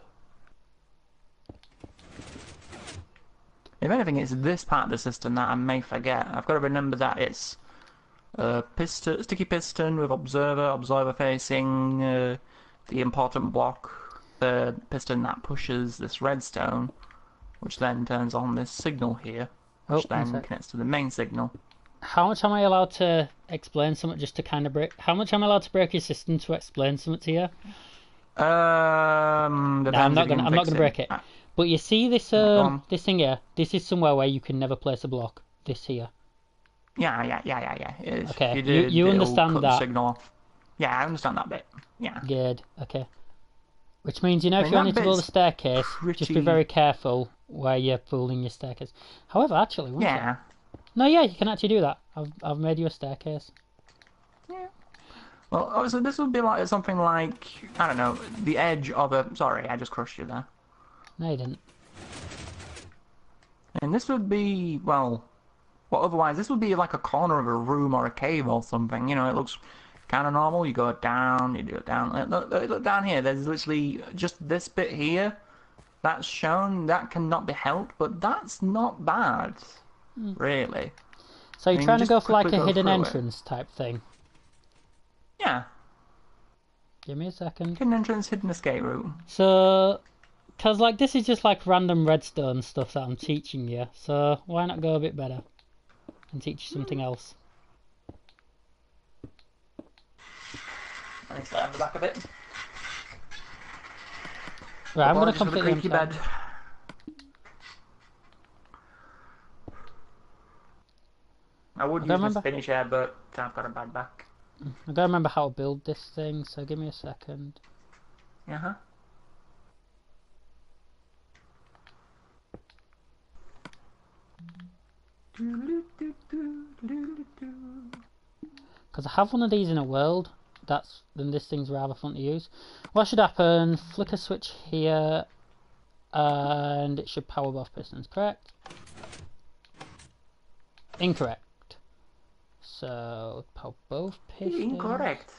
If anything, it's this part of the system that I may forget. I've got to remember that it's sticky piston with observer facing the important block, the piston that pushes this redstone, which then turns on this signal here, which then connects to the main signal. How much am I allowed to explain something just to kind of break? How much am I allowed to break your system to explain something to you? No, I'm Depends not if you gonna. can I'm not fix gonna it. break it. But you see this Right, go on. this thing here. This is somewhere where you can never place a block. This here. Yeah. It is. If Okay. you You did, it'll understand cut the that? signal off. Yeah, I understand that bit. Yeah. Good. Okay. Which means, you know, I if mean, you that wanted to build a bit's staircase, just be pretty... very careful where you're building your staircase. However, actually, one sec. Yeah. No, yeah, you can actually do that. I've made you a staircase. Yeah. Well, obviously, this would be like something like, I don't know, the edge of a... Sorry, I just crushed you there. No, you didn't. And this would be, well, otherwise, this would be like a corner of a room or a cave or something. You know, it looks kind of normal. You go down, you do it down. Look down here. There's literally just this bit here that's shown. That cannot be helped, but that's not bad, really. So I you're mean, you trying to just go for like quickly a go hidden through it. entrance type thing. Yeah, Give me a second. hidden entrance, hidden escape route. So, cause like this is just like random redstone stuff that I'm teaching you. So why not go a bit better and teach you something else? I need to lay on the back of it. Right, I'm gonna Apologies for the completely creaky unplug. bed. I would I gotta use my remember. spinach here, but I've got a bad back. I gotta remember how to build this thing. So give me a second. Uh-huh. Because I have one of these in a world. Then this thing's rather fun to use. What should happen? Flick a switch here, and it should power both pistons. Correct? Incorrect. So power both pistons. Incorrect.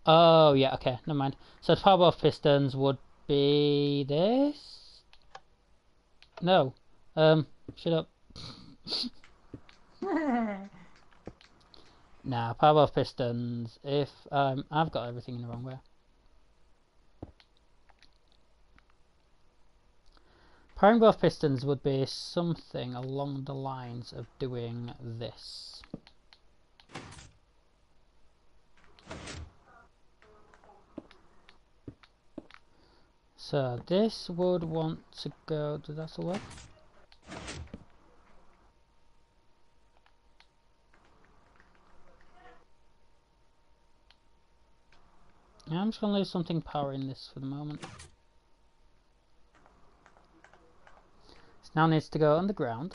Oh yeah, okay, never mind. So to power both pistons would be this. No, shut up. Nah, power both pistons. If I've got everything in the wrong way. Powering both pistons would be something along the lines of doing this. So this would want to go. Does that still work? Yeah, I'm just gonna leave something powering this for the moment. This now needs to go underground.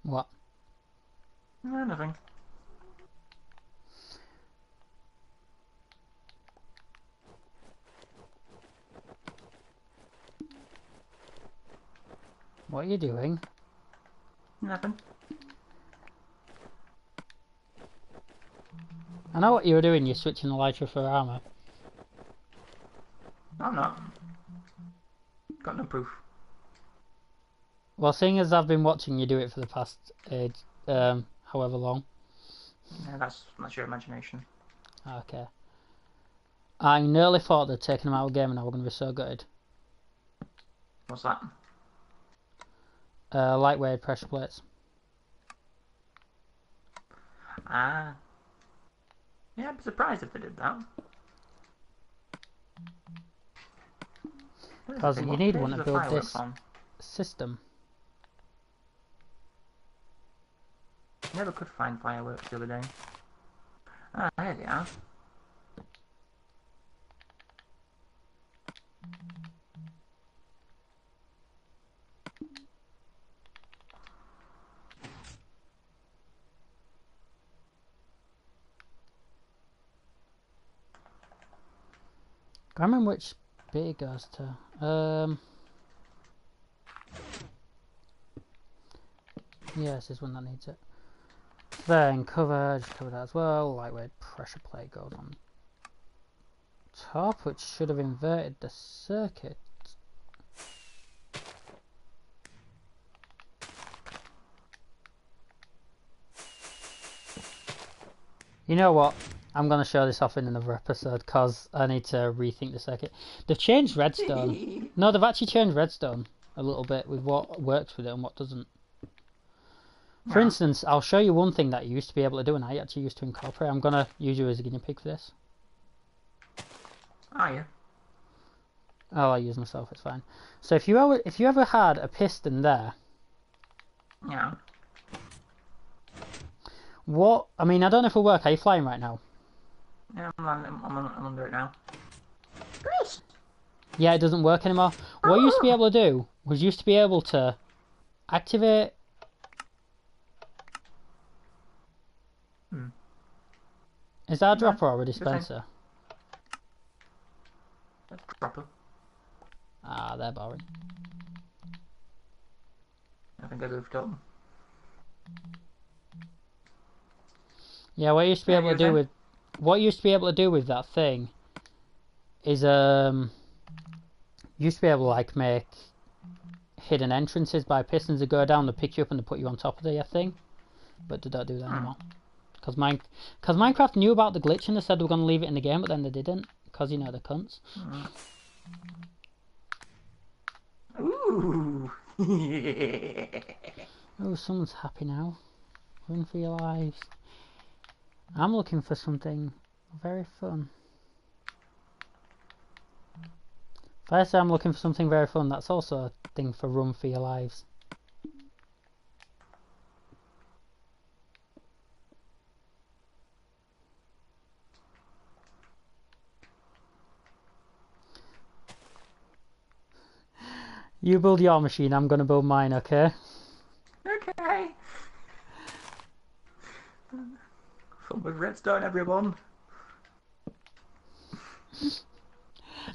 What? No, nothing. What are you doing? Nothing. I know what you were doing. You're switching the lighter for armor. I'm not. Got no proof. Well, seeing as I've been watching you do it for the past however long. Yeah, that's your imagination. Okay. I nearly thought they'd taken him out of the game and I were going to be so gutted. What's that? Lightweight pressure plates. Ah. Yeah, I'd be surprised if they did that. Because you need one to build this system. Never could find fireworks the other day. Ah, there they are. can't remember which bit it goes to. Yes, this one that needs it. Then cover, just cover that as well. Lightweight pressure plate goes on top, which should have inverted the circuit. You know what? I'm going to show this off in another episode because I need to rethink the circuit. They've changed redstone. No, they've actually changed redstone a little bit with what works with it and what doesn't. For instance, I'll show you one thing that you used to be able to do and I actually used to incorporate. I'm going to use you as a guinea pig for this. Oh, yeah. Oh, I'll use myself, it's fine. So if you ever had a piston there... Yeah. What... I mean, I don't know if it'll work. Are you flying right now? Yeah, I'm under it now. Yeah, it doesn't work anymore. What you used to be able to do was you used to be able to activate... Is that a dropper or a dispenser? That's a dropper. Ah, they're boring. I think I goofed up. Yeah, what you used to be able to do with... What you used to be able to do with that thing is you used to be able to like make hidden entrances by pistons that go down to pick you up and to put you on top of the thing, but they don't do that anymore. Because Minecraft knew about the glitch and they said they were going to leave it in the game, but then they didn't, because you know they're cunts. Ooh. Oh, someone's happy now. Run for your lives. I'm looking for something very fun. If I say I'm looking for something very fun, that's also a thing for run for your lives. You build your machine, I'm gonna build mine, okay? Okay. Fun with redstone, everyone.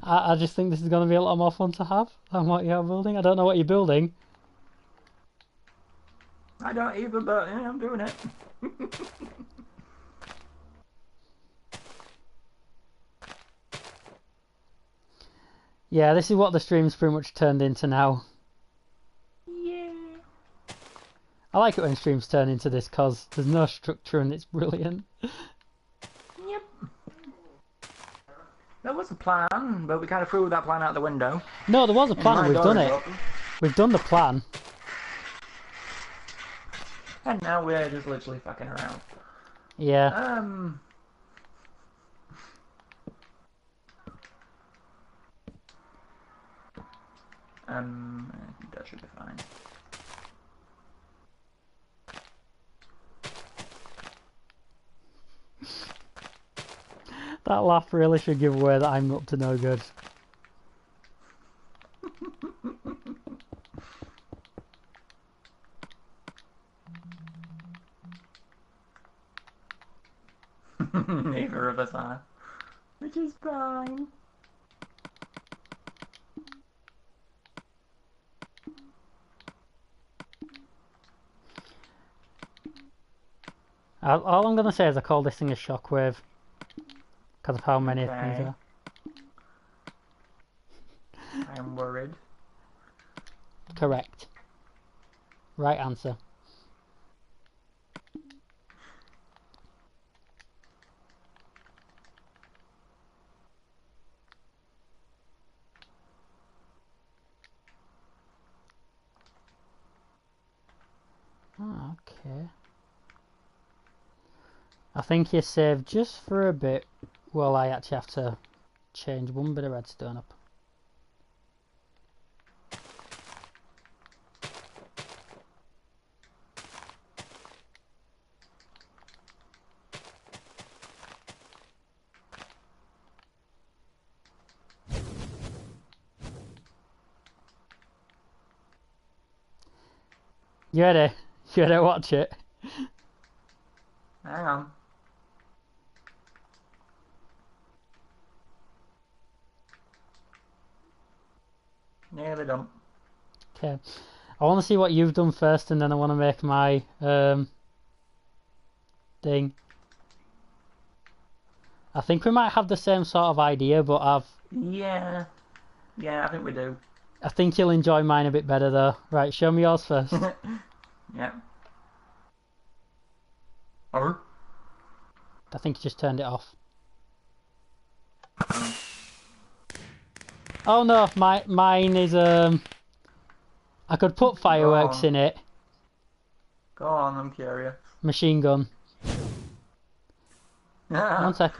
I just think this is gonna be a lot more fun to have than what you're building. I don't know what you're building. I don't either, but yeah, I'm doing it. Yeah, this is what the stream's pretty much turned into now. Yeah. I like it when streams turn into this because there's no structure and it's brilliant. Yep. There was a plan, but we kind of threw that plan out the window. No, there was a plan and we've done it. We've done the plan. And now we're just literally fucking around. Yeah. That should be fine. That laugh really should give away that I'm up to no good. Neither of us are. Which is fine. All I'm going to say is I call this thing a shockwave. Because of how many things are. I'm worried. Correct. Right answer. Oh, okay. I think you're saved just for a bit while I actually have to change one bit of redstone up. You ready? You ready to watch it? Hang on. Nearly done. Okay. I want to see what you've done first, and then I want to make my thing. I think we might have the same sort of idea, but Yeah, I think we do. I think you'll enjoy mine a bit better, though. Right, show me yours first. Yeah. Or? I think you just turned it off. Oh no, mine is I could put fireworks in it. Go on, I'm curious. Machine gun. One sec.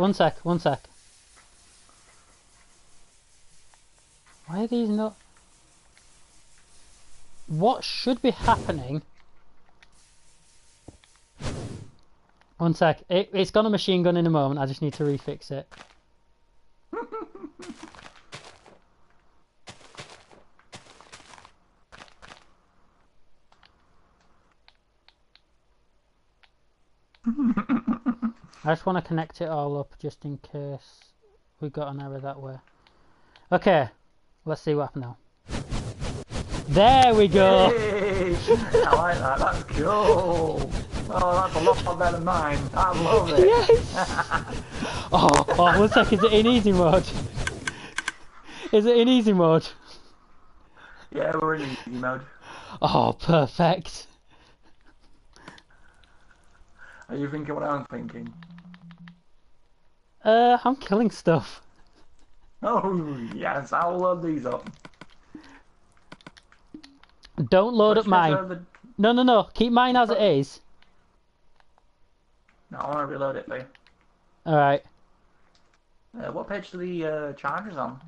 Why are these not... What should be happening? One sec. It's got a machine gun in a moment. I just need to refix it. I just want to connect it all up just in case we got an error that way. Okay, let's see what happened now. There we go! Hey, I like that, that's cool! Oh, that's a lot better than mine. I love it! Yes! Oh, one sec, is it in easy mode? Is it in easy mode? Yeah, we're in easy mode. Oh, perfect. Are you thinking what I'm thinking? I'm killing stuff. Oh, yes, I'll load these up. Don't load up mine. No. Keep mine as it is. No, I want to reload it for you. Alright. What page are the chargers on?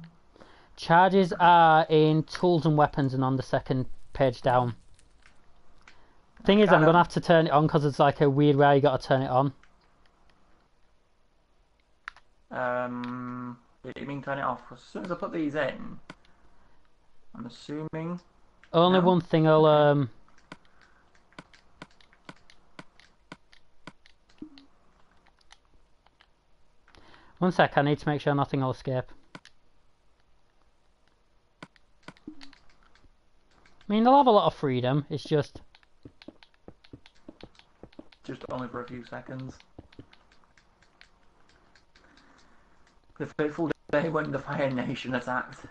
Charges are in tools and weapons and on the second page down. Thing is, I'm going to have to turn it on because it's like a weird way you got to turn it on. You mean turn it off? As soon as I put these in, I'm assuming... Only one thing I'll... One sec, I need to make sure nothing will escape. I mean, they'll have a lot of freedom, it's just... Just only for a few seconds. The fateful day when the Fire Nation attacked.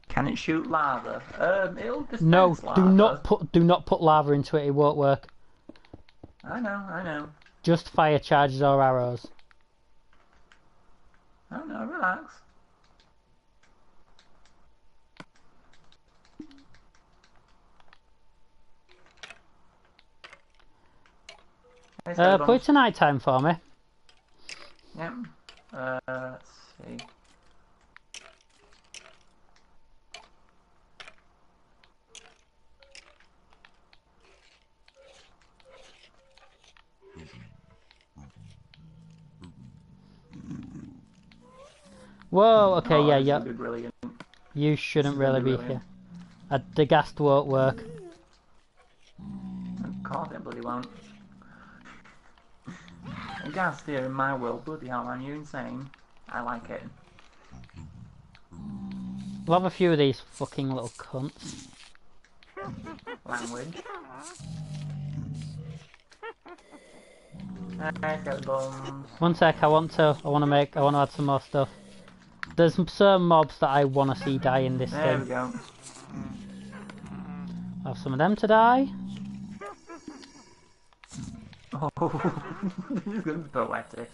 Can it shoot lava? It'll dispense lava. Do not put lava into it. It won't work. I know. Just fire charges or arrows. Oh no, relax. Put it to night time for me. Yep. Let's see. Whoa, okay, yeah. Brilliant. You shouldn't really be here. The gas won't work. Of course it bloody won't. A gas here in my world, bloody hell man, you insane. I like it. We'll have a few of these fucking little cunts. Language. Bones. One sec, I want to add some more stuff. There's some mobs that I want to see die in this thing. There we go. I'll have some of them to die. Oh, this is going to be poetic.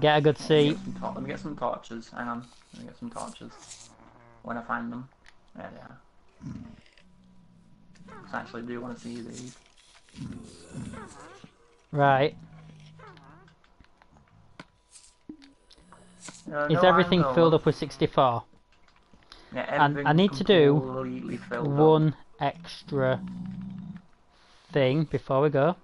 Get a good seat. Let me get some torches. Hang on. Let me get some torches. When I find them. There they are. I actually do want to see these. Right. Is everything filled up with 64? Yeah, and I need to do one up. extra thing before we go.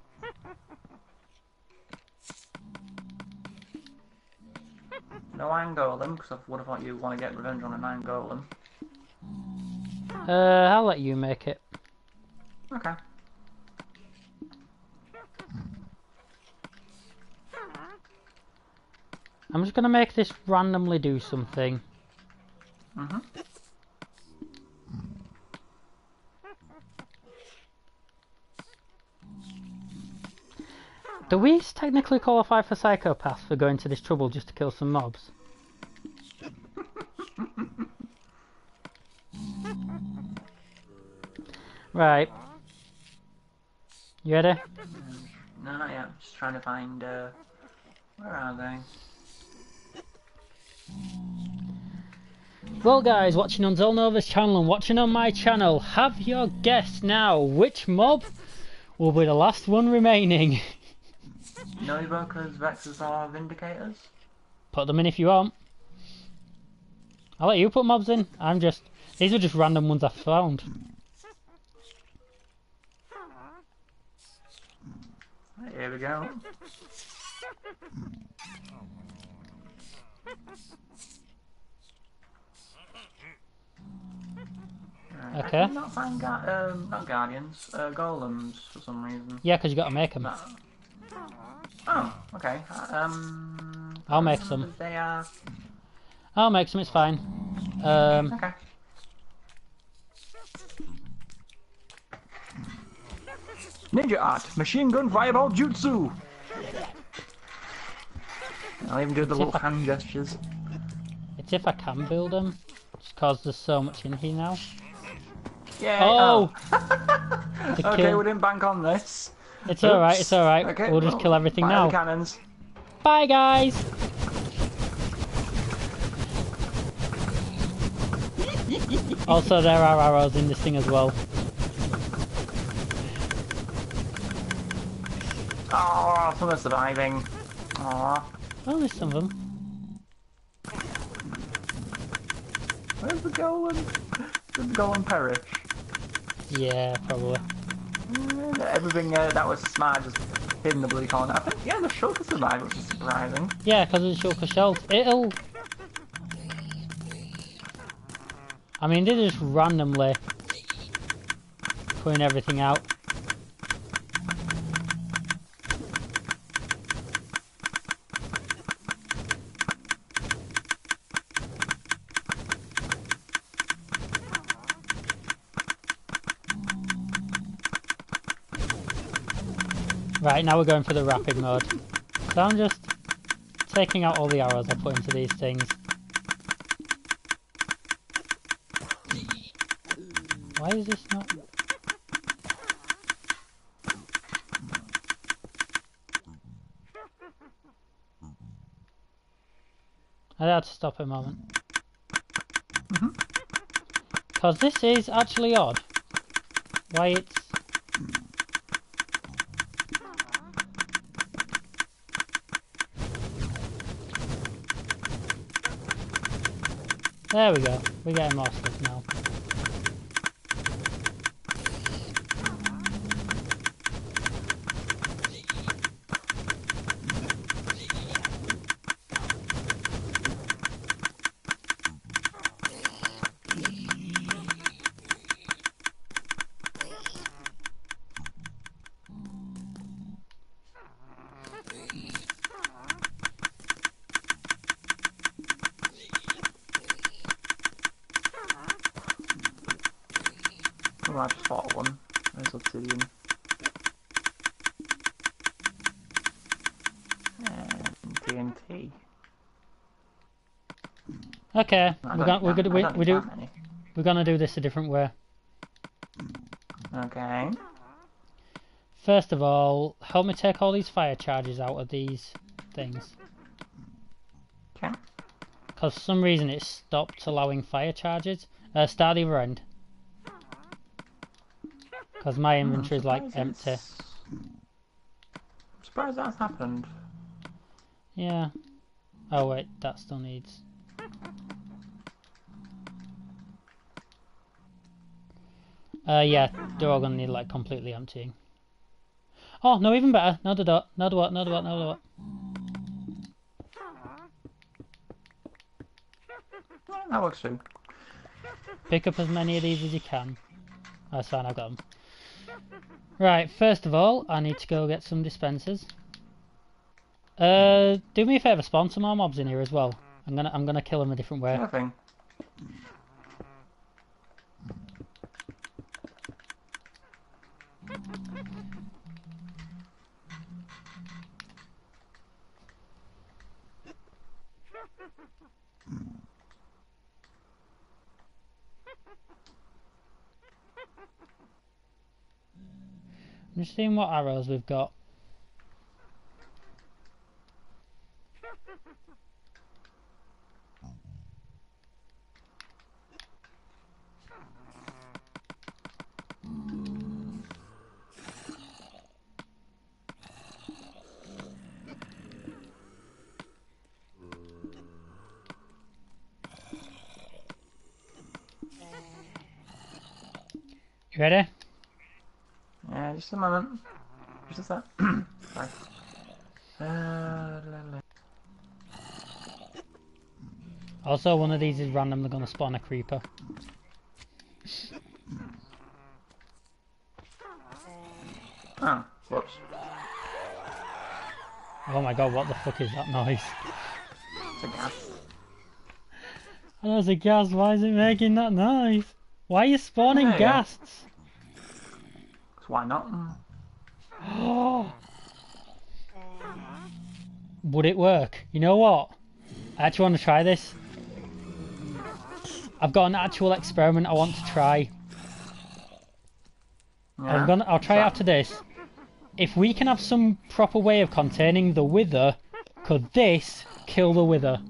No iron golem, because I would have thought you want to get revenge on an iron golem. I'll let you make it. Okay. I'm just gonna make this randomly do something. Mm-hmm. Do we technically qualify for psychopaths for going to this trouble just to kill some mobs? Right. You ready? No, not yet. Just trying to find, where are they? Well guys, watching on Zelnova's channel and watching on my channel, have your guess now which mob will be the last one remaining? No evokers, vexers, or vindicators? Put them in if you want. I'll let you put mobs in. These are just random ones I found. Here we go. Okay. I cannot find not guardians, golems for some reason. Yeah, because you got to make them. No. Oh, okay. I'll make some. They are. I'll make some. It's fine. Okay. Ninja art, machine gun fireball jutsu. I'll even do the little hand gestures. It's if I can build them, just because there's so much in here now. Yeah. Oh! Okay, we didn't bank on this. It's alright, it's alright. Okay, we'll just kill everything fire now. the cannons. Bye, guys! Also, there are arrows in this thing as well. Oh, some are surviving. Aww. Oh, there's some of them. Where's the golem? Did the golem perish? Yeah, probably. Everything that was smart just hid in the bloody corner. I think, yeah, the shulker survived, which is surprising. Yeah, because of the shulker shells. I mean, they're just randomly putting everything out. Right, now we're going for the rapid mode. So I'm just taking out all the arrows I put into these things. Why is this not... I had to stop a moment. Because this is actually odd. Why it's... There we go. We're getting more stuff now. Oh, I just fought one. There's obsidian. And TNT. Okay, we're gonna do this a different way. Okay. First of all, help me take all these fire charges out of these things. Okay. Because for some reason it stopped allowing fire charges. Start the other end. Because my inventory is like empty. I'm surprised that's happened. Yeah. Oh wait, that still needs... yeah, they're all gonna need like completely emptying. Oh, no, even better. No, the dot. No, the what, no, the what, no, the what. Yeah, that works too. Pick up as many of these as you can. That's fine, I've got them. Right, first of all, I need to go get some dispensers. Do me a favour, spawn some more mobs in here as well. I'm gonna kill them a different way. Sure thing. I'm just seeing what arrows we've got. You ready? Yeah, just a moment. Just a sec. Sorry. Also, one of these is randomly gonna spawn a creeper. Oh, whoops. Oh my god, what the fuck is that noise? It's a gas. I know it's a ghast, why is it making that noise? Why are you spawning There you go. ghasts? So why not? Would it work? You know what? I actually want to try this. I've got an actual experiment I want to try. Yeah. I'll try it after this. If we can have some proper way of containing the wither, could this kill the wither?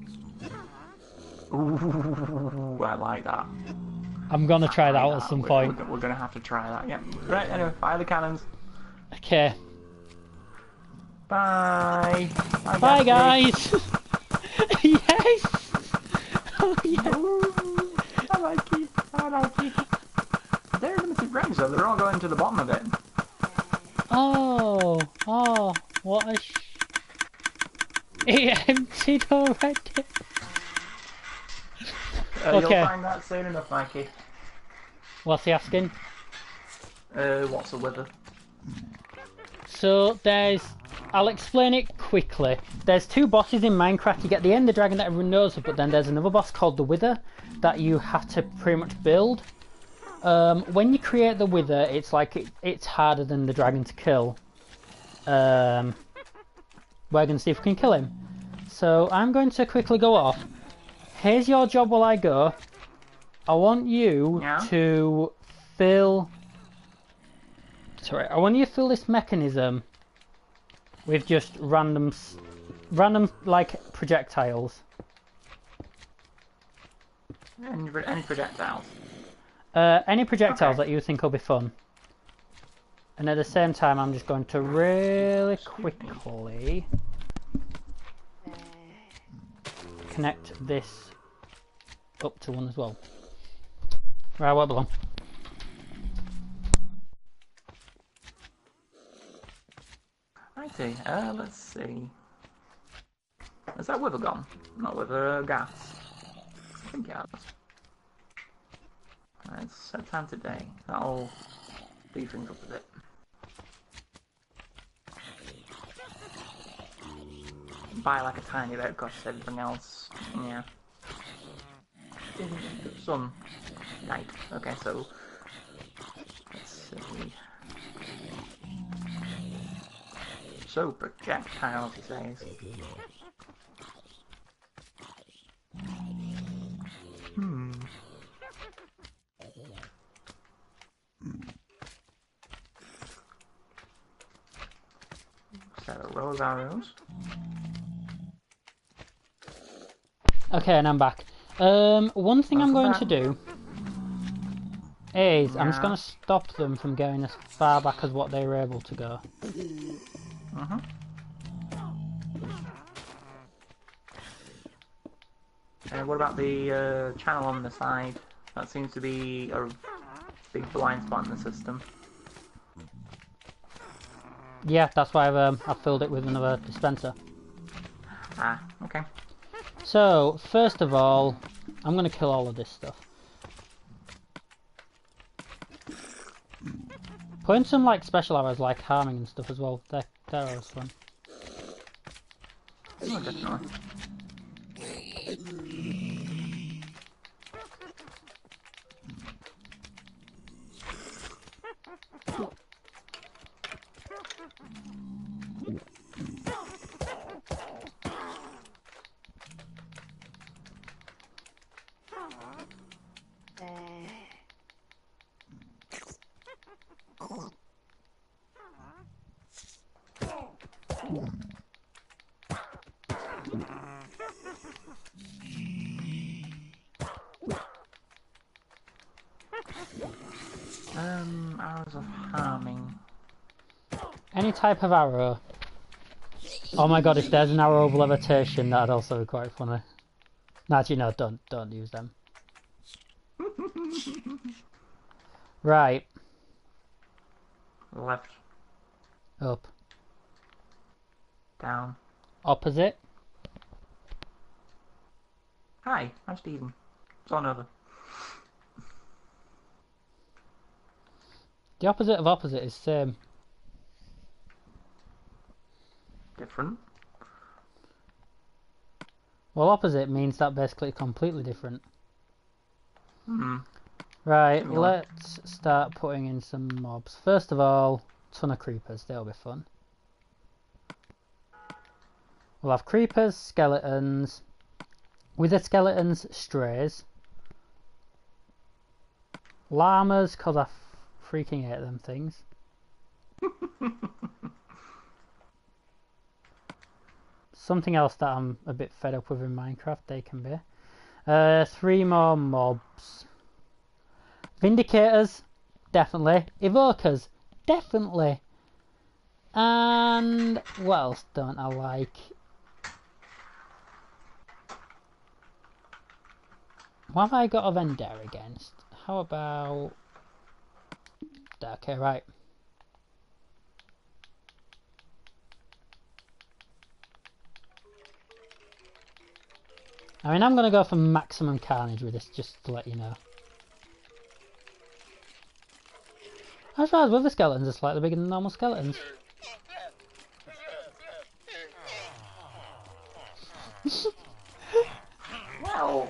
Ooh, I like that. I'm gonna try that out at some point. We're gonna have to try that, yeah. Right, anyway, fire the cannons. Okay. Bye. Bye guys! Yes! Oh yeah! Ooh, I like it. I like it. They're limited range, though. They're all going to the bottom of it. Oh! Oh! What a It emptied already! You'll Okay. find that soon enough, Mikey. What's he asking? What's the weather? So I'll explain it quickly. There's two bosses in Minecraft. You get the Ender Dragon that everyone knows of, but then there's another boss called the Wither that you have to pretty much build. When you create the Wither, it's like it's harder than the dragon to kill. We're going to see if we can kill him. So I'm going to quickly go off. Here's your job while I go. I want you to fill... Sorry, I want you to fill this mechanism with just random like projectiles. Any projectiles? Any projectiles that you think will be fun. And at the same time, I'm just going to really quickly connect this up to one as well. Right, where belong? Righty, let's see. Is that wither gone? Not with gas. I think it has. Let's set time today. That'll speed things up a bit. Buy like a tiny bit because everything else, yeah. Sun. Night. Okay, so let's see. So projectiles, he says. Set a row of arrows. Okay, and I'm back. One thing I'm going to do is I'm just going to stop them from going as far back as what they were able to go. What about the channel on the side? That seems to be a big blind spot in the system. Yeah, that's why I've filled it with another dispenser. Ah, okay. So, first of all, I'm gonna kill all of this stuff. Put in some like special arrows like harming and stuff as well. They're always fun. Oh, definitely. Arrows of harming. Any type of arrow. Oh my god, if there's an arrow of levitation, that'd also be quite funny. No, actually, no, don't use them. Right. Left. Up. Down. Opposite. Hi, I'm Stephen. It's on over. The opposite of opposite is same. Different. Well, opposite means that basically completely different. Hmm. Right, Similar. let's start putting in some mobs. First of all, ton of creepers, they'll be fun. We'll have creepers, skeletons. With the skeletons, strays. Llamas, because I freaking hate them things. Something else that I'm a bit fed up with in Minecraft, they can be. 3 more mobs. Vindicators, definitely. Evokers, definitely. And what else don't I like? What have I got a vendor against? How about... Okay, right. I mean, I'm going to go for maximum carnage with this, just to let you know. I suppose with the skeletons are slightly bigger than normal skeletons. Well,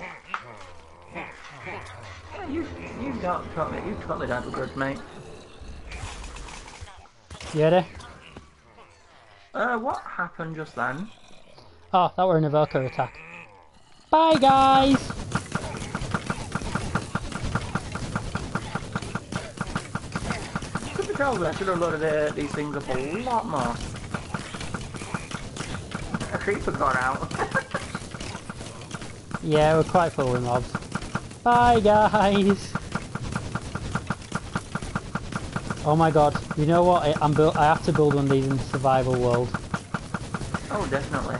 you totally don't begrudge, mate. You ready? What happened just then? Oh, that were an evoker attack. Bye, guys! Could be told I should have loaded these things up a lot more. A creeper got out. Yeah, we're quite full with mobs. Bye, guys! Oh my god, you know what? I have to build one of these in the survival world. Oh, definitely.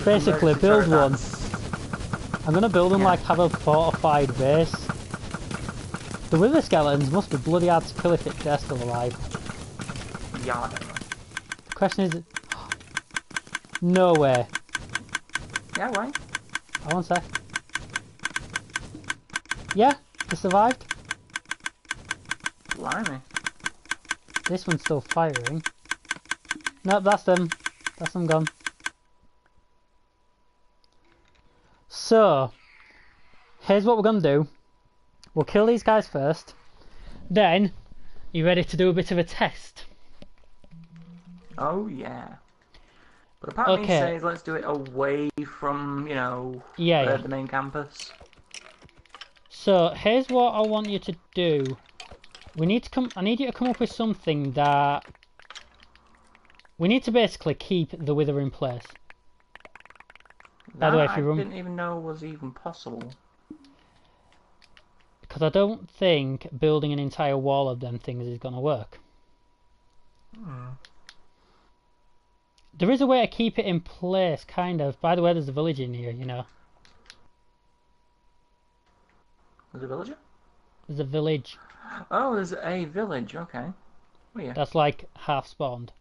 Basically, build one. I'm gonna build them Yeah. like have a fortified base. The wither skeletons must be bloody hard to kill if they're still alive. Yeah, I don't know. The question is... No way. Yeah, why? I won't say. Yeah, they survived. Blimey. This one's still firing. Nope, that's them. That's them gone. So, here's what we're going to do. We'll kill these guys first. Then, you ready to do a bit of a test? Oh, yeah. But apparently Okay. it says let's do it away from, you know, Yeah. the main campus. So, here's what I want you to do. I need you to come up with something that... We need to basically keep the wither in place. By the way, if you I run... didn't even know was even possible. Because I don't think building an entire wall of them things is going to work. There is a way to keep it in place, kind of. By the way, there's a village in here, you know. There's a villager? There's a village. Oh, there's a village, okay. Oh, yeah. That's like half spawned.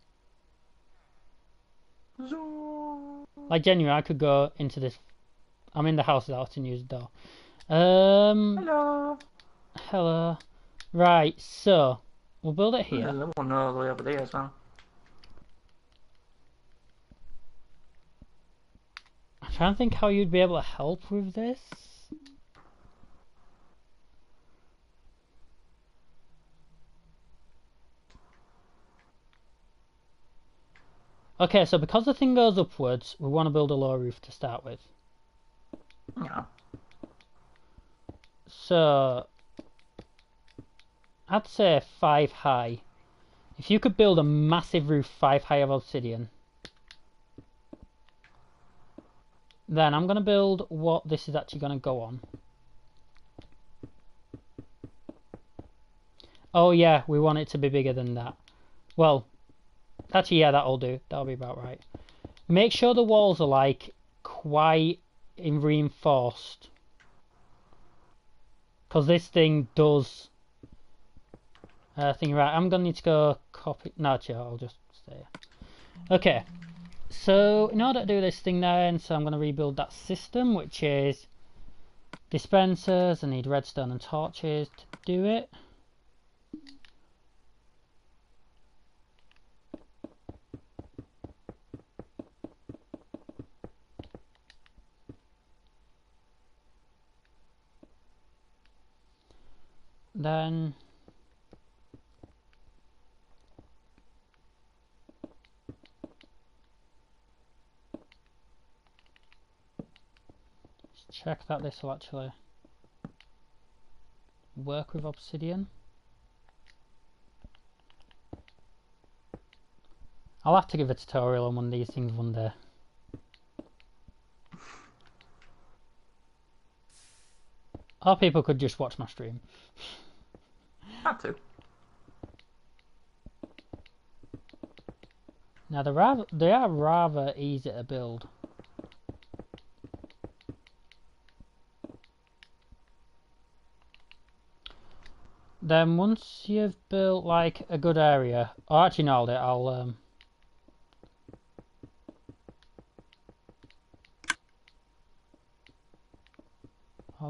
Zoo. Like genuinely, I could go into this. I'm in the house without having to use the door. Hello. Hello. Right, so we'll build it There's here. another one all the way over there as well. I'm trying to think how you'd be able to help with this. Okay, so because the thing goes upwards, we want to build a low roof to start with. Yeah. So I'd say 5 high. If you could build a massive roof 5 high of obsidian, then I'm going to build what this is actually going to go on. Oh yeah, we want it to be bigger than that. Well, actually yeah, that'll do. That'll be about right. Make sure the walls are like quite reinforced. Because this thing does... right, I'm going to need to go copy... No, chill, I'll just stay. Okay, so in order to do this thing then, so I'm going to rebuild that system, which is dispensers. I need redstone and torches to do it. Then just check that this will actually work with obsidian. I'll have to give a tutorial on one of these things one day. Or people could just watch my stream. Have to. Now they are rather easy to build. Then once you've built like a good area, or actually no, I'll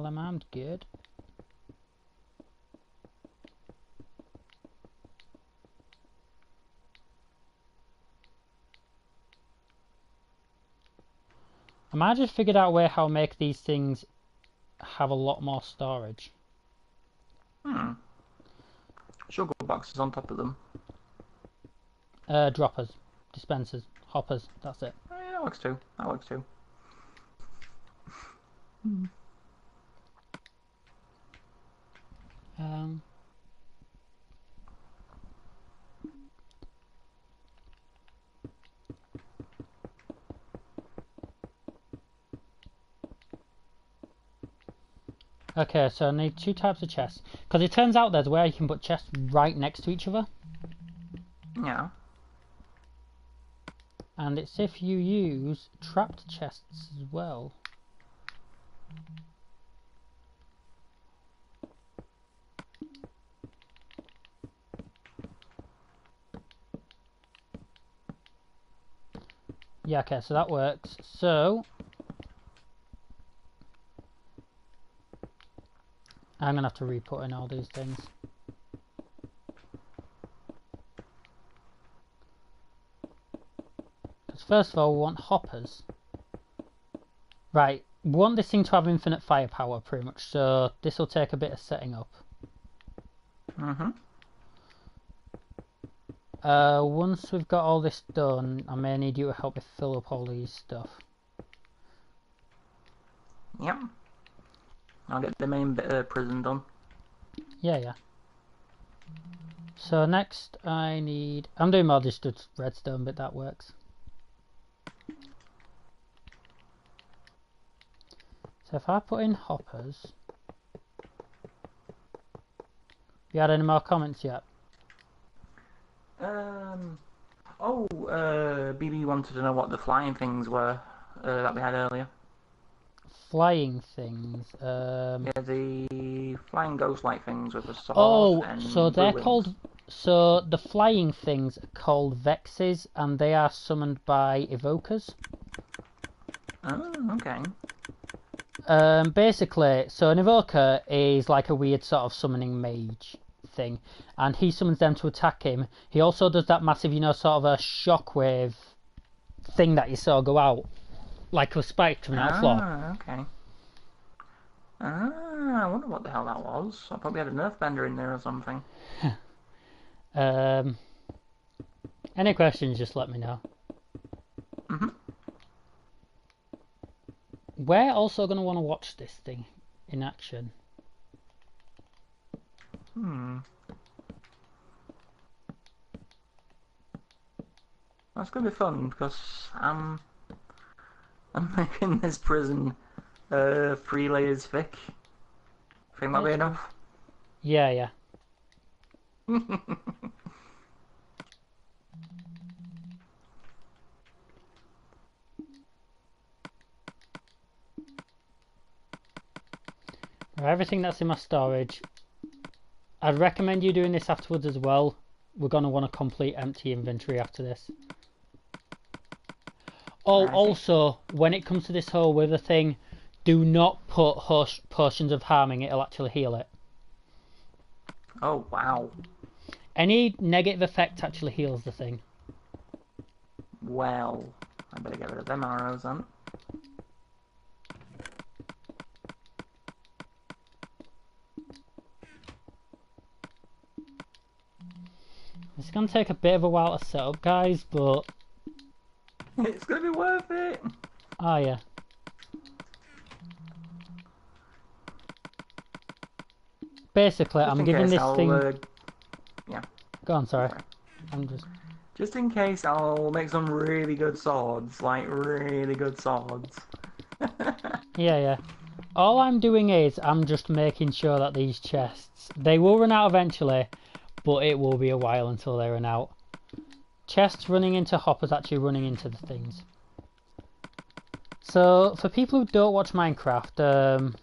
them armed good. I might have just figured out a way how to make these things have a lot more storage. Sugar boxes on top of them. Droppers, dispensers, hoppers, that's it. Yeah, that works too. That works too. Okay, so I need 2 types of chests. Because it turns out there's where you can put chests right next to each other. Yeah. And it's if you use trapped chests as well. Yeah, okay, so that works. So I'm gonna have to re-put in all these things. Because first of all, we want hoppers. Right, we want this thing to have infinite firepower, pretty much. So this will take a bit of setting up. Once we've got all this done, I may need you to help me fill up all these stuff. Yep. I'll get the main bit of prison done. Yeah. So next I need... I'm doing more just redstone, but that works. So if I put in hoppers... Have you had any more comments yet? BB wanted to know what the flying things were that we had earlier. Flying things. Yeah, the flying ghost-like things with the sword. Oh, and so they're wings. called. So the flying things are called vexes, and they are summoned by evokers. Oh, okay. Basically, so an evoker is like a weird sort of summoning mage thing, and he summons them to attack him. He also does that massive, you know, sort of a shockwave thing that you saw go out, like a spike coming out of the floor. Ah, okay. Ah, I wonder what the hell that was. I probably had a nerf bender in there or something. Any questions, just let me know. We're also going to want to watch this thing in action. That's gonna be fun because I'm making this prison 3 layers thick. Think that'll be enough? Yeah, yeah. Everything that's in my storage. I'd recommend you doing this afterwards as well. We're going to want a complete empty inventory after this. Oh, also, when it comes to this whole wither thing, do not put potions of harming. It'll actually heal it. Oh, wow. Any negative effect actually heals the thing. Well, I better get rid of them arrows then. It's going to take a bit of a while to set up, guys, but... It's going to be worth it! Oh, yeah. Basically, I'm giving this thing... Yeah. Go on, sorry. I'm just... Just in case, I'll make some really good swords. Like, really good swords. Yeah, yeah. All I'm doing is, I'm just making sure that these chests... They will run out eventually, but it will be a while until they run out. Chests running into hoppers actually running into the things. So, for people who don't watch Minecraft,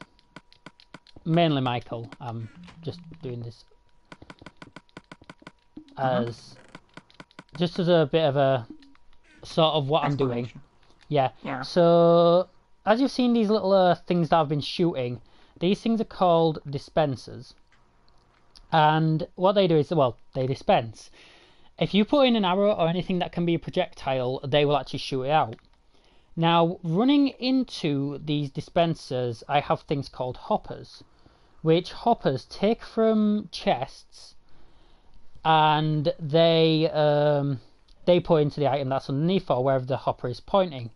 mainly Michael, I'm just doing this as just as a bit of a sort of what I'm doing. Yeah. So, as you've seen these little things that I've been shooting, these things are called dispensers. And what they do is, well, they dispense. If you put in an arrow or anything that can be a projectile, they will actually shoot it out. Now, running into these dispensers, I have things called hoppers, which hoppers take from chests, and they point into the item that's underneath or wherever the hopper is pointing.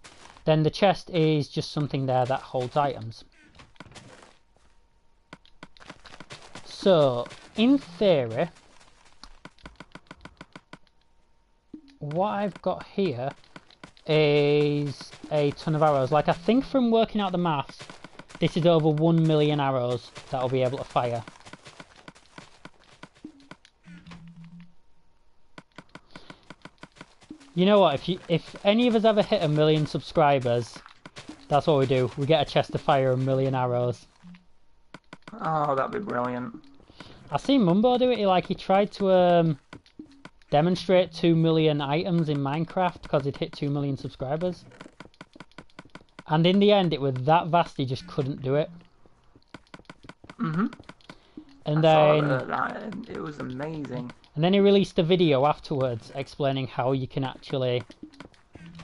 Then the chest is just something there that holds items. So, in theory, what I've got here is a ton of arrows. Like, I think from working out the maths, this is over 1 million arrows that I'll be able to fire. You know what, if any of us ever hit 1 million subscribers, that's what we do. We get a chest to fire 1 million arrows. Oh, that'd be brilliant. I seen Mumbo do it. He tried to demonstrate 2 million items in Minecraft because he'd hit 2 million subscribers. And in the end, it was that vast he just couldn't do it. And then it was amazing. And then he released a video afterwards explaining how you can actually...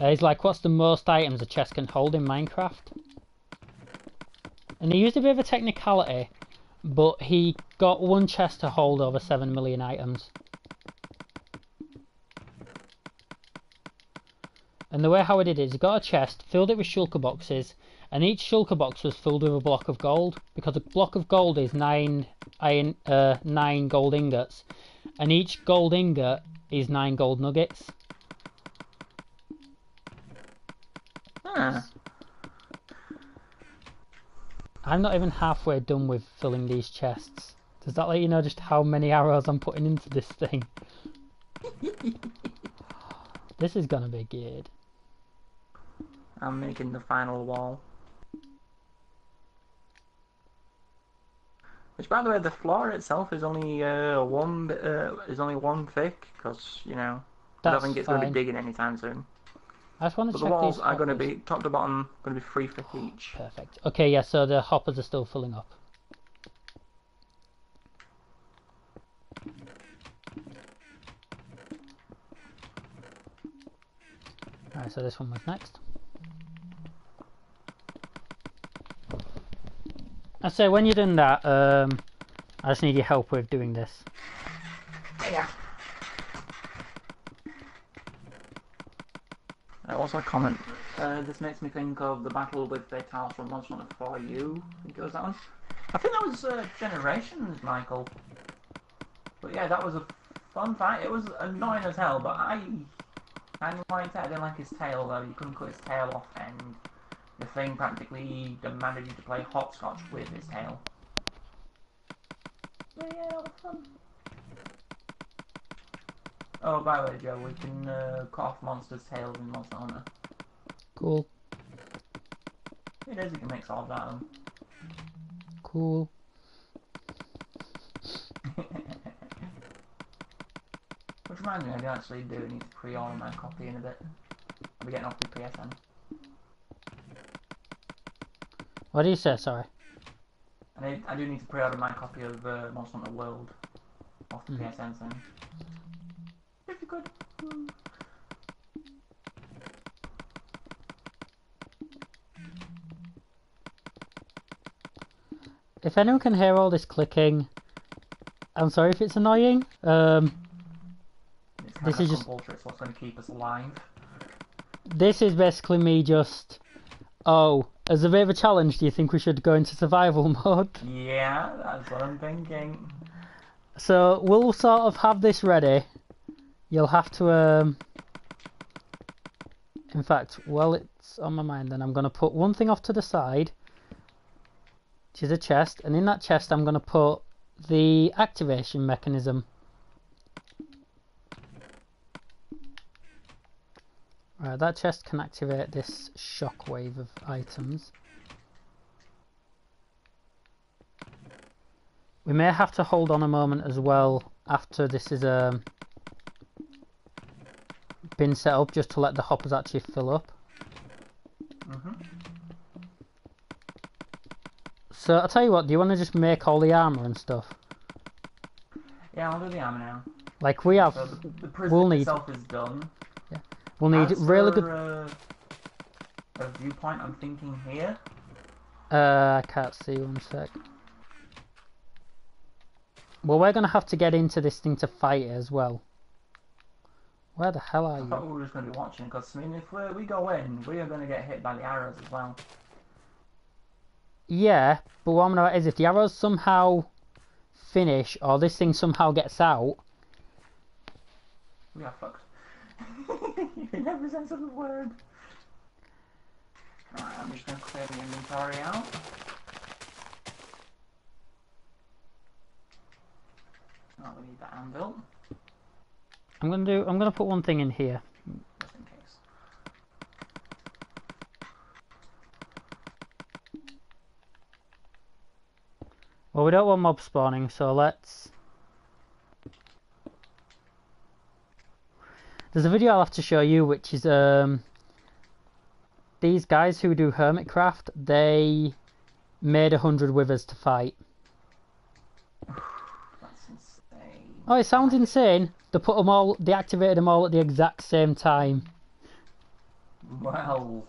he's like, what's the most items a chest can hold in Minecraft? And he used a bit of a technicality, but he got one chest to hold over 7 million items. And the way how he did it is he got a chest, filled it with shulker boxes, and each shulker box was filled with a block of gold, because a block of gold is 9 gold ingots, and each gold ingot is 9 gold nuggets. I'm not even halfway done with filling these chests. Does that let you know just how many arrows I'm putting into this thing? This is gonna be good. I'm making the final wall. Which, by the way, the floor itself is only one thick, because I don't think it's going to be digging anytime soon. I just want to But check the walls these are going to hoppers. be, top to bottom, going to be 3 thick each. Perfect. Okay, yeah, so the hoppers are still filling up. Alright, so this one was next. I say when you're doing that, I just need your help with doing this. Yeah. Also a comment. This makes me think of the battle with Fatals from Monster Hunter 4U. I think it was that one. I think that was Generations, Michael. But yeah, that was a fun fight. It was annoying as hell, but I liked it. I didn't like his tail though. You couldn't cut his tail off, and the thing practically demanded you to play hopscotch with his tail. But yeah, that was fun. Oh, by the way, Joe, we can cut off monsters' tails in Monster Hunter. Cool. It is, you can make all of that. Cool. Which reminds me, I actually do need to pre-order my copy in a bit. I'll be getting off the PSN. What do you say, sorry? I do need to pre-order my copy of Monster Hunter World off the PSN soon. If you could. If anyone can hear all this clicking, I'm sorry if it's annoying. This is just bullshit. It's what's going to keep us alive. This is basically me just. Oh, as a bit of a challenge, do you think we should go into survival mode? Yeah, that's what I'm thinking. So we'll sort of have this ready. You'll have to. In fact, while it's on my mind, then I'm going to put one thing off to the side, which is a chest, and in that chest I'm going to put the activation mechanism. Right, that chest can activate this shockwave of items. We may have to hold on a moment as well after this is been set up, just to let the hoppers actually fill up. So I'll tell you what, do you want to just make all the armour and stuff? Yeah, I'll do the armour now. Like we have, so the prison itself is done. Yeah, we'll need really good. A viewpoint, I'm thinking here. I can't see. One sec. Well, we're gonna have to get into this thing to fight it as well. Where the hell are you? I thought we were just going to be watching, because I mean, if we go in, we are going to get hit by the arrows as well. Yeah, but what I'm gonna is if the arrows somehow finish, or this thing somehow gets out, we are fucked. In every sense of the word. Right, I'm just going to clear the inventory out. Oh, we need that anvil. I'm gonna put one thing in here. Just in case. Well, we don't want mob spawning, so let's. There's a video I'll have to show you, which is these guys who do Hermitcraft. They made 100 withers to fight. That's insane. Oh, it sounds insane. They put them all. They activated them all at the exact same time. Well.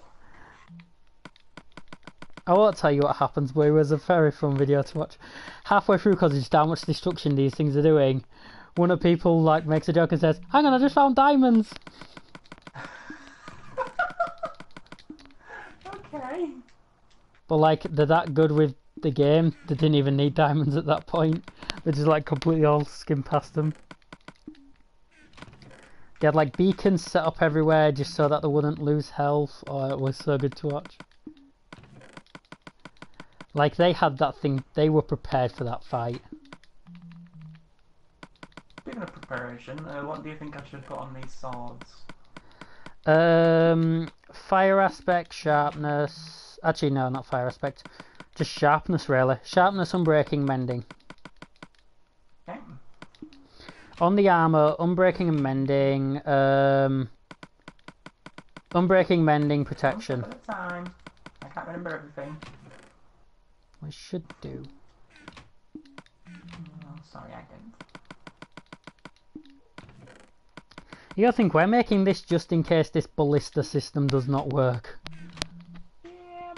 I won't tell you what happens, but it was a very fun video to watch. Halfway through, because of just how much destruction these things are doing, one of the people like makes a joke and says, "Hang on, I just found diamonds." Okay. But like, they're that good with the game, they didn't even need diamonds at that point. They just like completely all skimmed past them. They had like beacons set up everywhere just so that they wouldn't lose health. Oh, it was so good to watch. Like, they had that thing, they were prepared for that fight. Speaking of preparation, what do you think I should put on these swords? Fire aspect, sharpness. Actually, no, not fire aspect. Just sharpness, really. Sharpness, unbreaking, mending. Okay. On the armour, unbreaking and mending. Unbreaking, mending, protection. One step at a time. I can't remember everything. I should do. Oh, sorry, I didn't. You gotta think, we're making this just in case this ballista system does not work. Yeah.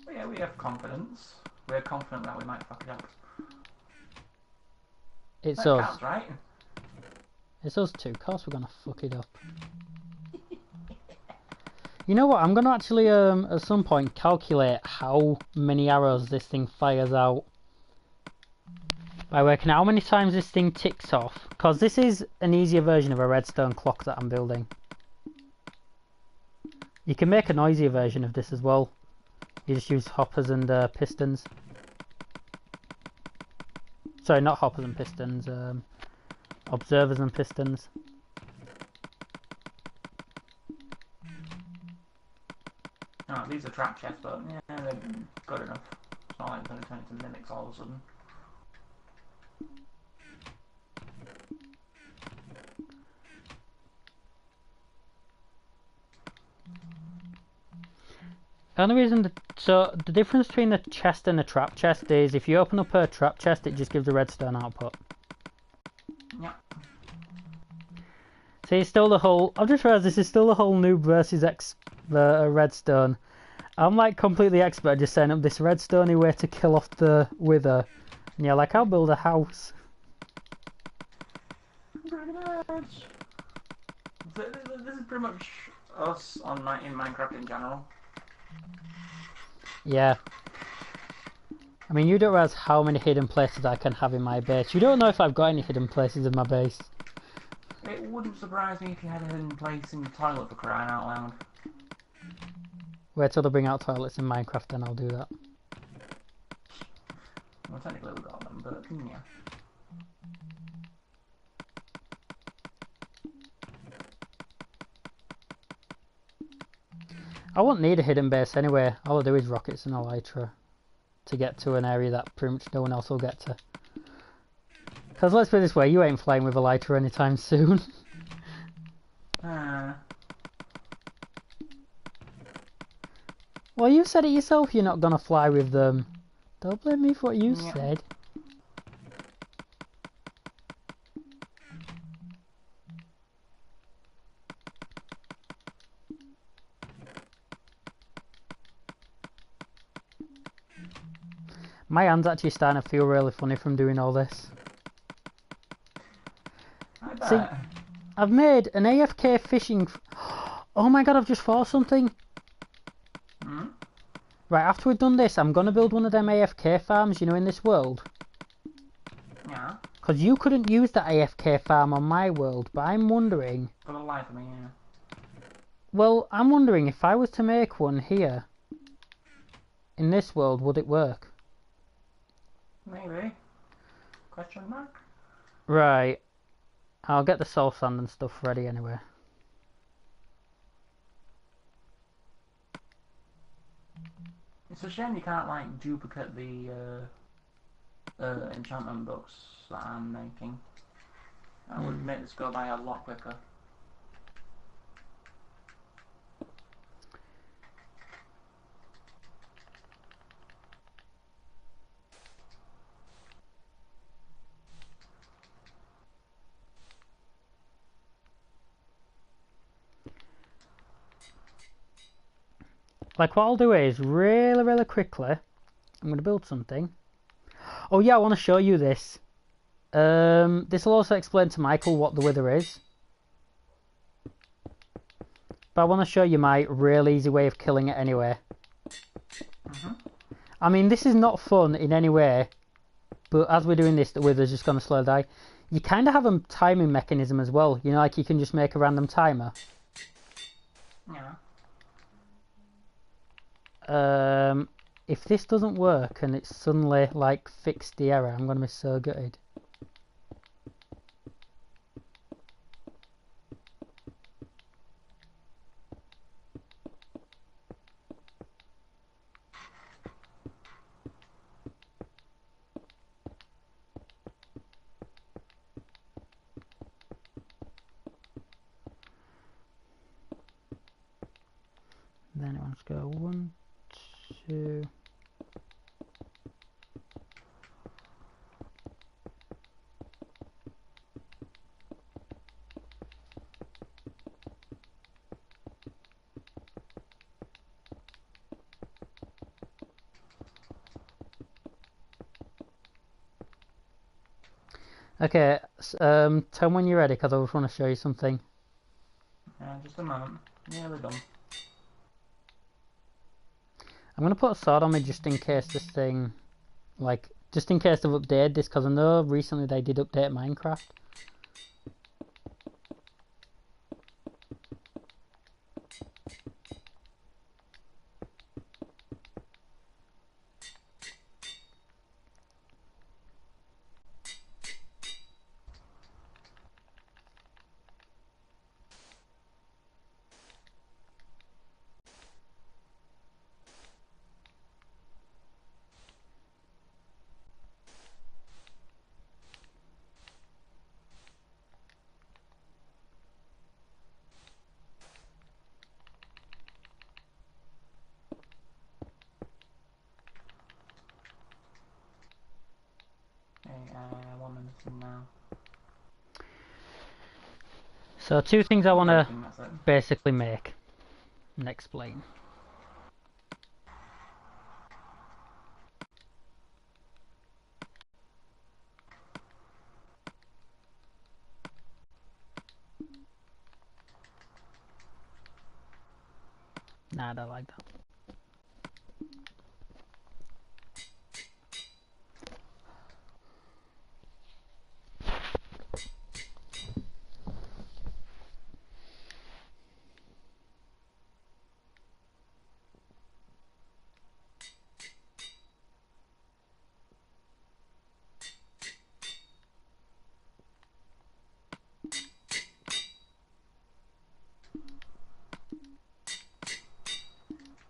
But yeah, we have confidence. We're confident that we might fuck it up. It's That us. counts, right? It's us too. Of course we're gonna fuck it up. You know what? I'm gonna actually at some point calculate how many arrows this thing fires out by working out how many times this thing ticks off. Because this is an easier version of a redstone clock that I'm building. You can make a noisier version of this as well. You just use hoppers and pistons. Sorry, not hoppers and pistons. Observers and pistons. Oh, these are trap chests, but yeah, they're good enough. It's not like they're going to turn into mimics all of a sudden. The only reason so the difference between a chest and a trap chest is if you open up a trap chest, it just gives a redstone output. Yeah. See, it's still the whole. I've just realised this is still the whole noob versus redstone. I'm like completely expert at just setting up this redstone way to kill off the wither, and you're like, I'll build a house. Pretty much. This is pretty much us on in Minecraft in general. Yeah. I mean, you don't realise how many hidden places I can have in my base. You don't know if I've got any hidden places in my base. It wouldn't surprise me if you had a hidden place in the toilet, for crying out loud. Wait till they bring out toilets in Minecraft, then I'll do that. Well, technically we got them, but yeah. I won't need a hidden base anyway. All I do is rockets and elytra to get to an area that pretty much no one else will get to. Because let's put it this way, you ain't flying with elytra anytime soon. Well, you said it yourself, you're not gonna fly with them. Don't blame me for what you said. My hand's actually starting to feel really funny from doing all this. I bet. See, I've made an AFK fishing... Oh my god, I've just thought of something. Hmm? Right, after we've done this, I'm going to build one of them AFK farms, you know, in this world. Yeah. Because you couldn't use that AFK farm on my world, but I'm wondering... For the life of me, yeah. Well, I'm wondering if I was to make one here, in this world, would it work? Maybe. Question mark? Right. I'll get the soul sand and stuff ready anyway. It's a shame you can't, like, duplicate the enchantment books that I'm making. That would make this go by a lot quicker. Like, what I'll do is, really quickly, I'm going to build something. Oh yeah, I want to show you this. This will also explain to Michael what the wither is. But I want to show you my real easy way of killing it anyway. I mean, this is not fun in any way, but as we're doing this, the wither's just going to slowly die. You kind of have a timing mechanism as well. You know, like you can just make a random timer. Yeah. If this doesn't work and it's suddenly like fixed the error, I'm going to be so gutted. Then it wants to go 1, 2. Okay, tell me when you're ready, because I just want to show you something. Just a moment. Nearly done. I'm going to put a sword on me just in case this thing, like, just in case they've updated this, because I know recently they did update Minecraft. One minute now. So 2 things I want to basically make and explain. Nah, I don't like that.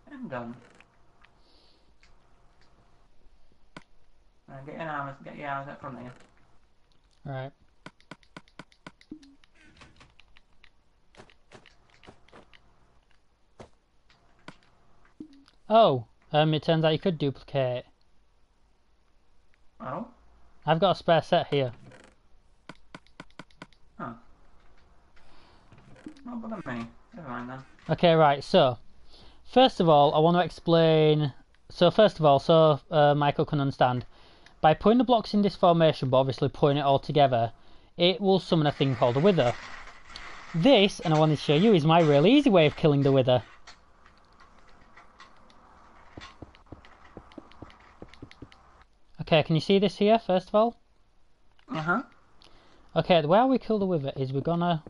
I'm done. Get your arms out from there. Right. Oh, it turns out you could duplicate. Oh? I've got a spare set here. Huh. Not bother me. Never mind then. Okay, right, so first of all, I want to explain. So first of all, Michael can understand, by putting the blocks in this formation, but obviously putting it all together, it will summon a thing called a wither. This, and I wanted to show you, is my really easy way of killing the wither. Okay, can you see this here, first of all? Uh-huh. Okay, the way we kill the wither is we're gonna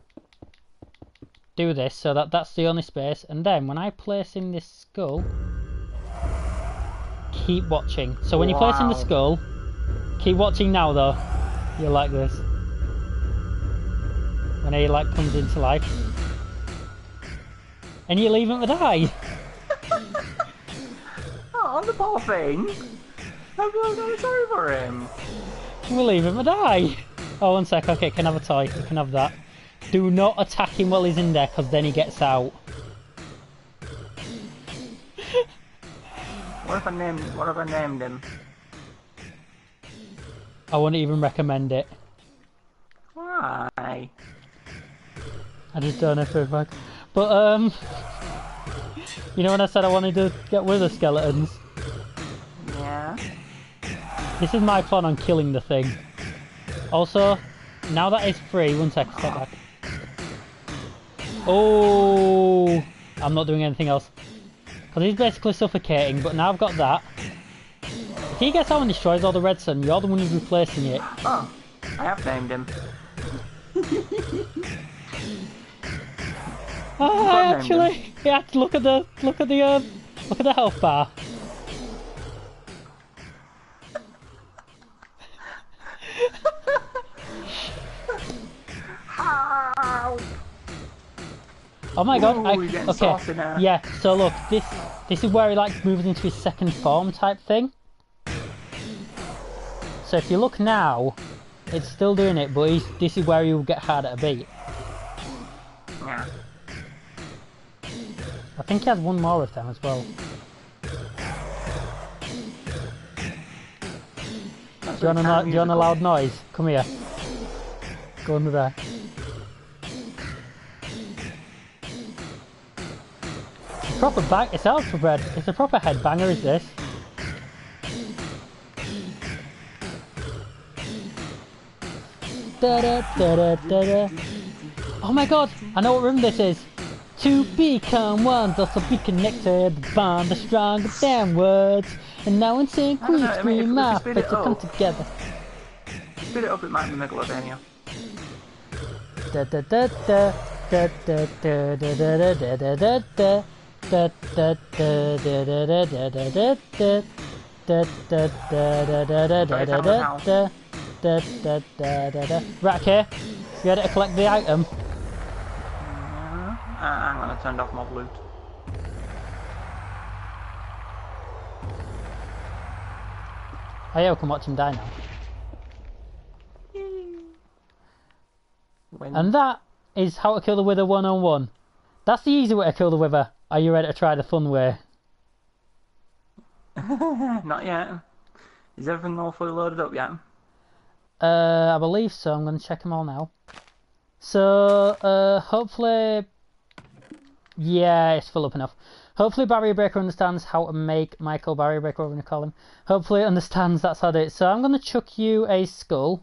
do this, so that's the only space, and then when I place in this skull, keep watching. So when you place in the skull, keep watching now though, you'll like this. When he like comes into life. And you leave him to die. Oh, the poor thing. I'm sorry for him. We'll leave him to die. Oh, 1 sec. Okay, can have a toy. You can have that. Do not attack him while he's in there, because then he gets out. What if I named him? I wouldn't even recommend it. Why? I just don't know for a fact. But, you know when I said I wanted to get wither skeletons? Yeah? This is my plan on killing the thing. Also, now that it's free, 1 sec, step back. Oh, I'm not doing anything else. Because he's basically suffocating, but now I've got that. If he gets out and destroys all the redstone, you're the one who's replacing it. Oh, I have named him. Ah, actually, yeah. Look at the health bar. Oh my god! Ooh, okay, yeah. So look, this is where he like moves into his second form type thing. So if you look now, it's still doing it, but this is where he will get hard at a beat. Yeah. I think he has one more of them as well. Do you want a loud noise? Come here. Go under there. Proper bang. It's a proper headbanger, is this? Da, da, da, da, da, da. Oh my god! I know what room this is. To become one, thus to be connected. The bond is stronger than words. And now in sync we scream our fates to come together. Speed it up, it might be Megalovania. Da da da da da da da da da da da da da. Da da da da da da da da da da. Da da da da da da da da da da. Da da da da da. Right, okay. You ready to collect the item? I'm gonna turn off mob loot. Oh yeah, we can watch him die now. And that is how to kill the Wither 101. That's the easy way to kill the Wither. Are you ready to try the fun way? Not yet. Is everything all fully loaded up yet? I believe so. I'm going to check them all now. So, hopefully... Yeah, it's full up enough. Hopefully Barrier Breaker understands how to make Michael Barrier Breaker, whatever you call him. Hopefully it understands that's how to do it. So I'm going to chuck you a skull.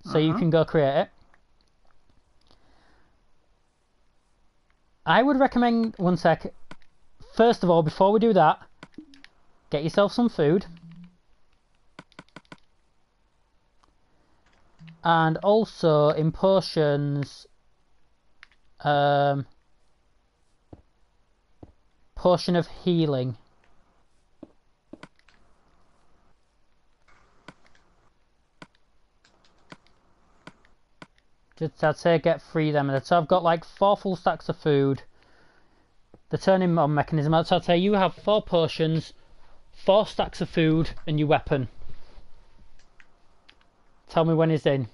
So you can go create it. I would recommend, one sec. First of all, before we do that, get yourself some food. And also, in potions, potion of healing. Just, I'd say get 3 of them. So I've got like 4 full stacks of food. The turning on mechanism. So I'd say you have 4 potions, 4 stacks of food, and your weapon. Tell me when he's in.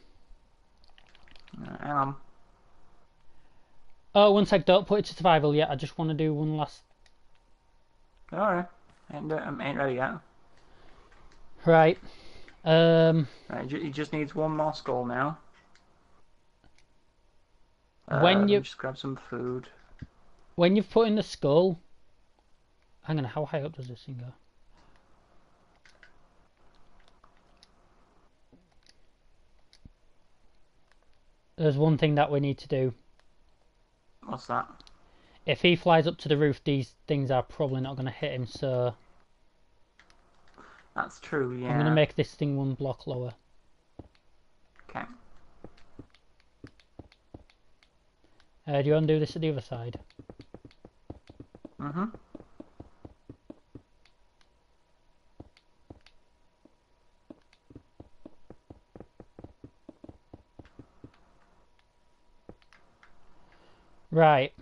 Oh, one sec, don't put it to survival yet. I just want to do one last... Alright. Ain't ready yet. Right. Right, he just needs one more skull now. When you... Just grab some food. When you've put in the skull... Hang on, how high up does this thing go? There's one thing that we need to do. What's that? If he flies up to the roof, these things are probably not going to hit him, so... That's true, yeah. I'm going to make this thing 1 block lower. Okay. Do you want to do this at the other side? Mm-hmm. Right.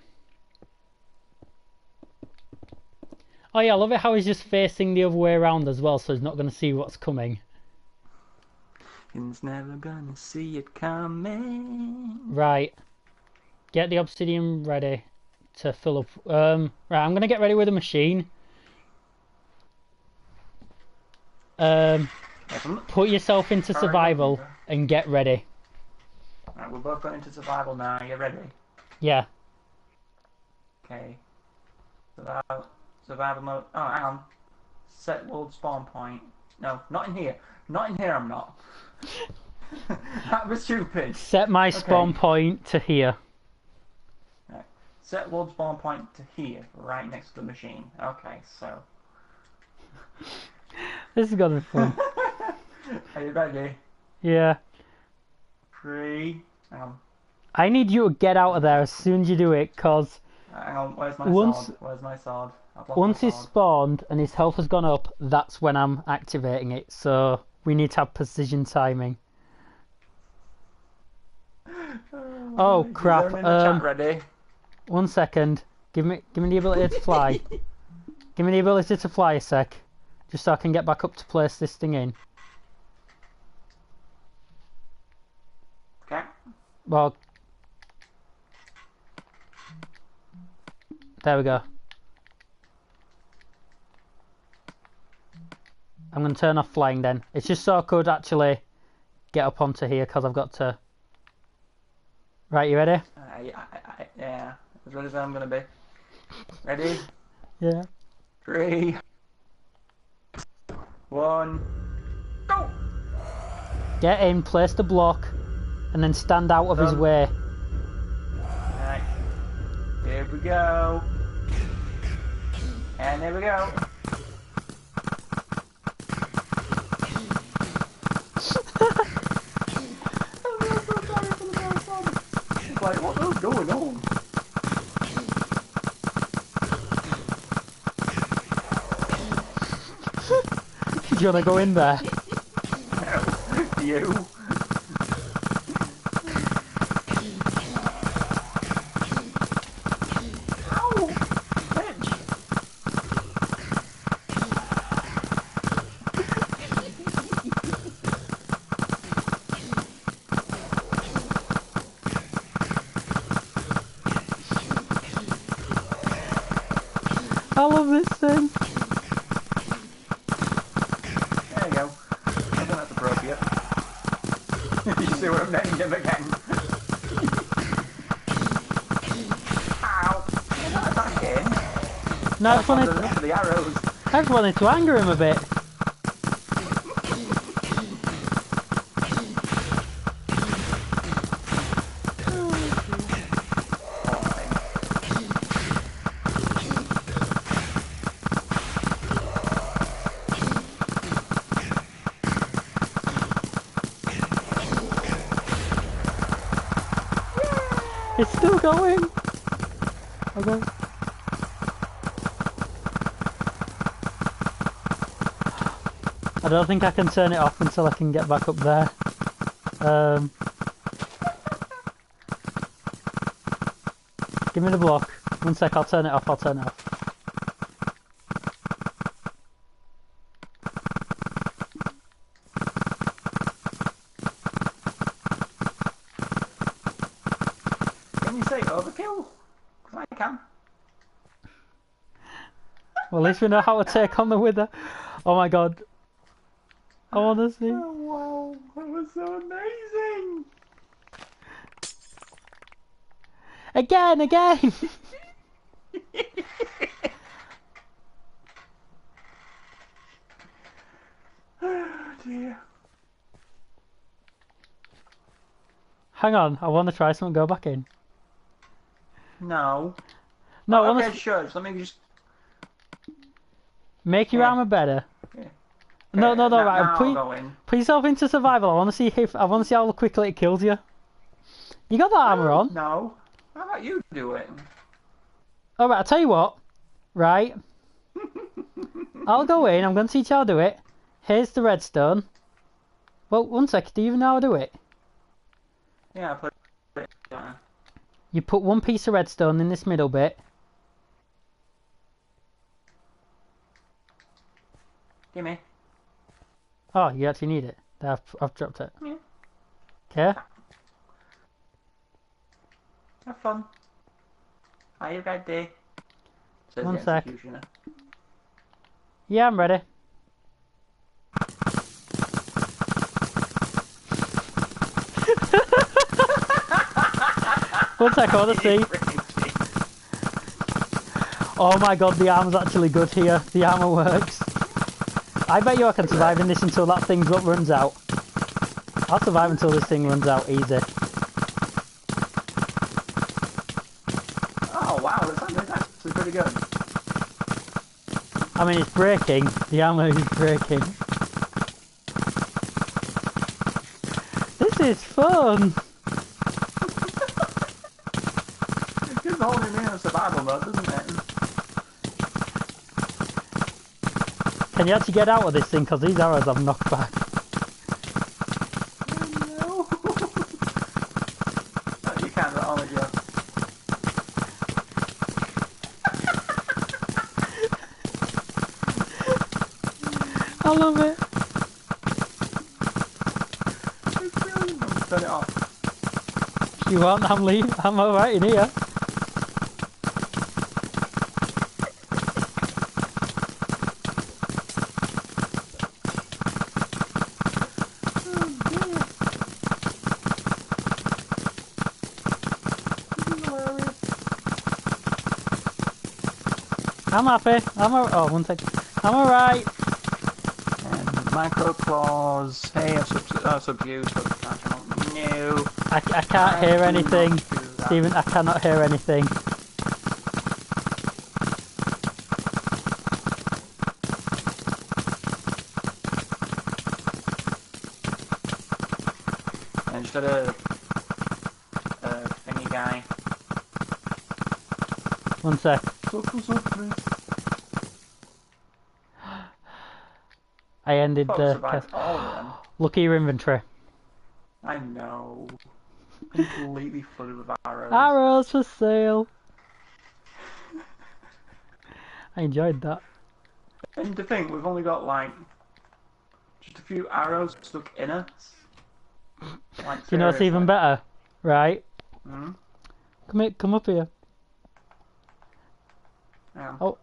Oh yeah, I love it how he's just facing the other way around as well, so he's not going to see what's coming. He's never gonna see it coming. Right. Get the obsidian ready to fill up. Right, I'm going to get ready with the machine. Put yourself into survival and get ready. Right, we're both going into survival now. You ready? Yeah. Okay. Survival mode. Oh, hang on. Set world spawn point. No, not in here. Not in here, I'm not. That was stupid. Set my spawn point to here. Right. Set world spawn point to here, right next to the machine. Okay, so. This is gonna be fun. Are you ready? Yeah. 3. Hang on. I need you to get out of there as soon as you do it, cause Hang on, where's my sword? Where's my sword? Once he's spawned and his health has gone up, that's when I'm activating it. So we need to have precision timing. Oh crap! Ready? 1 second. Give me the ability to fly. Give me the ability to fly a sec, just so I can get back up to place this thing in. Okay. Well. There we go. I'm going to turn off flying then. It's just so I could actually get up onto here because I've got to... Right, you ready? Yeah, as ready as I'm going to be. Ready? Yeah. 3, 1, go! Get in, place the block, and then stand out of his way. Right. Here we go. And there we go. It's like, what is going on? Do you want to go in there? No. You. Ow! Bitch. I love this thing. There you go. I think that's appropriate. You see what I'm naming him again? Ow! You're not attacking. No, Enough of the arrows. I just wanted to anger him a bit. It's still going. Okay. I don't think I can turn it off until I can get back up there. Give me the block. 1 sec, I'll turn it off, I'll turn it off. Can you say overkill? Because I can. Well, at least we know how to take on the wither. Oh my god. I want to see. Oh wow, that was so amazing! Again! Oh dear. Hang on, I want to try something, go back in. No. No, I okay, want to sure. Let me just make your armor better. Yeah. No, now right. I'll go in. Put yourself into survival. I want to see how quickly it kills you. You got that armor on? No. How about you do it? All right, I'll tell you what. Right. I'll go in. I'm going to teach you how to do it. Here's the redstone. Well, 1 sec. Do you even know how to do it? Yeah, I put it down. You put 1 piece of redstone in this middle bit. Gimme. Oh, you actually need it. I've dropped it. Yeah. Okay. Have fun. Are you ready? Says 1 the sec. executioner. Yeah, I'm ready. One sec, I want to see. Oh my god, the armor's actually good here. The armor works. I bet you I can survive in this until that thing runs out. I'll survive until this thing runs out, easy. Oh wow, that's actually pretty good. I mean, it's breaking. The armor is breaking. This is fun! It's holding me in survival mode, doesn't it? Can you actually get out of this thing? Because these arrows have knocked back. Oh, no. Oh, you can't, oh my god. I love it. It's brilliant. Turn it off. You want? I'm alright in here. I'm happy. Oh, one second. I'm alright. And micro claws. Hey, I've subdued, but I can't. No. I can't hear anything. Stephen, I cannot hear anything. And just got a thingy guy. One sec. I ended the... Look at your inventory. I know. Completely flooded with arrows. Arrows for sale. I enjoyed that. And to think, we've only got like just a few arrows stuck in us. Like, do you know what's even better? Right? Hmm? Come up here. Yeah. Oh.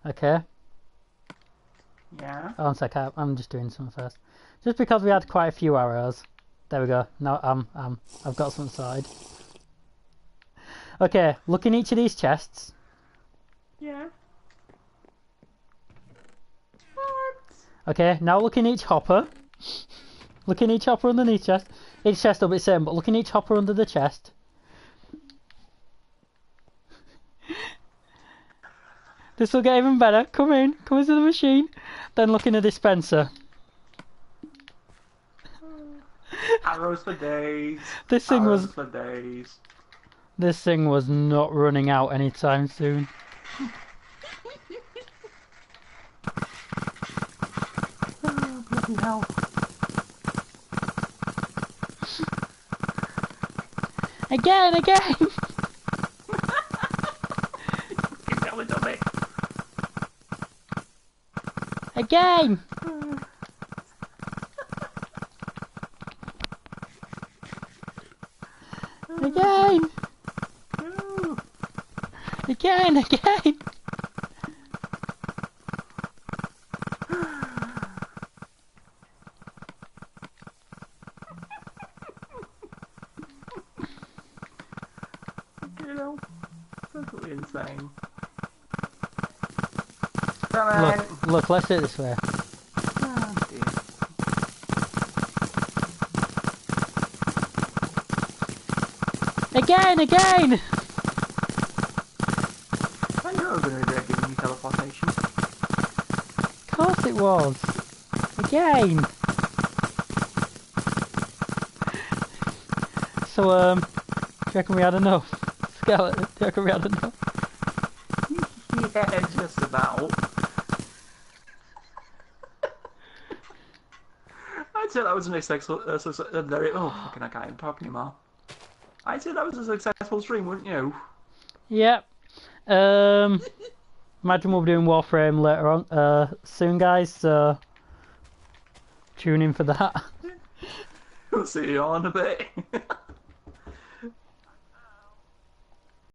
Okay. Yeah. Oh, one sec. I'm just doing something first. Just because we had quite a few arrows. There we go. Now I've got some side. Okay, look in each of these chests. Yeah. Okay, now look in each hopper. Look in each hopper underneath chest. Each chest will be the same, but look in each hopper under the chest. This will get even better. Come into the machine. Then look in the dispenser. Arrows for days. This thing Arrows was for days. This thing was not running out anytime soon. Oh, bloody hell. Again! Keep going, dummy. Again! Again! No. Again! You know, totally insane. Look, let's do it this way. Oh, dear. Again! I knew I was going to regret giving you teleportation. Of course it was. Again! So, do you reckon we had enough? Skeleton, do you reckon we had enough? Yeah, just about. I'd say that was an successful. Oh, fucking, I can't even talk anymore. I'd say that was a successful stream, wouldn't you? Yep. Imagine we'll be doing Warframe later on, soon, guys. So tune in for that. We'll see you all in a bit.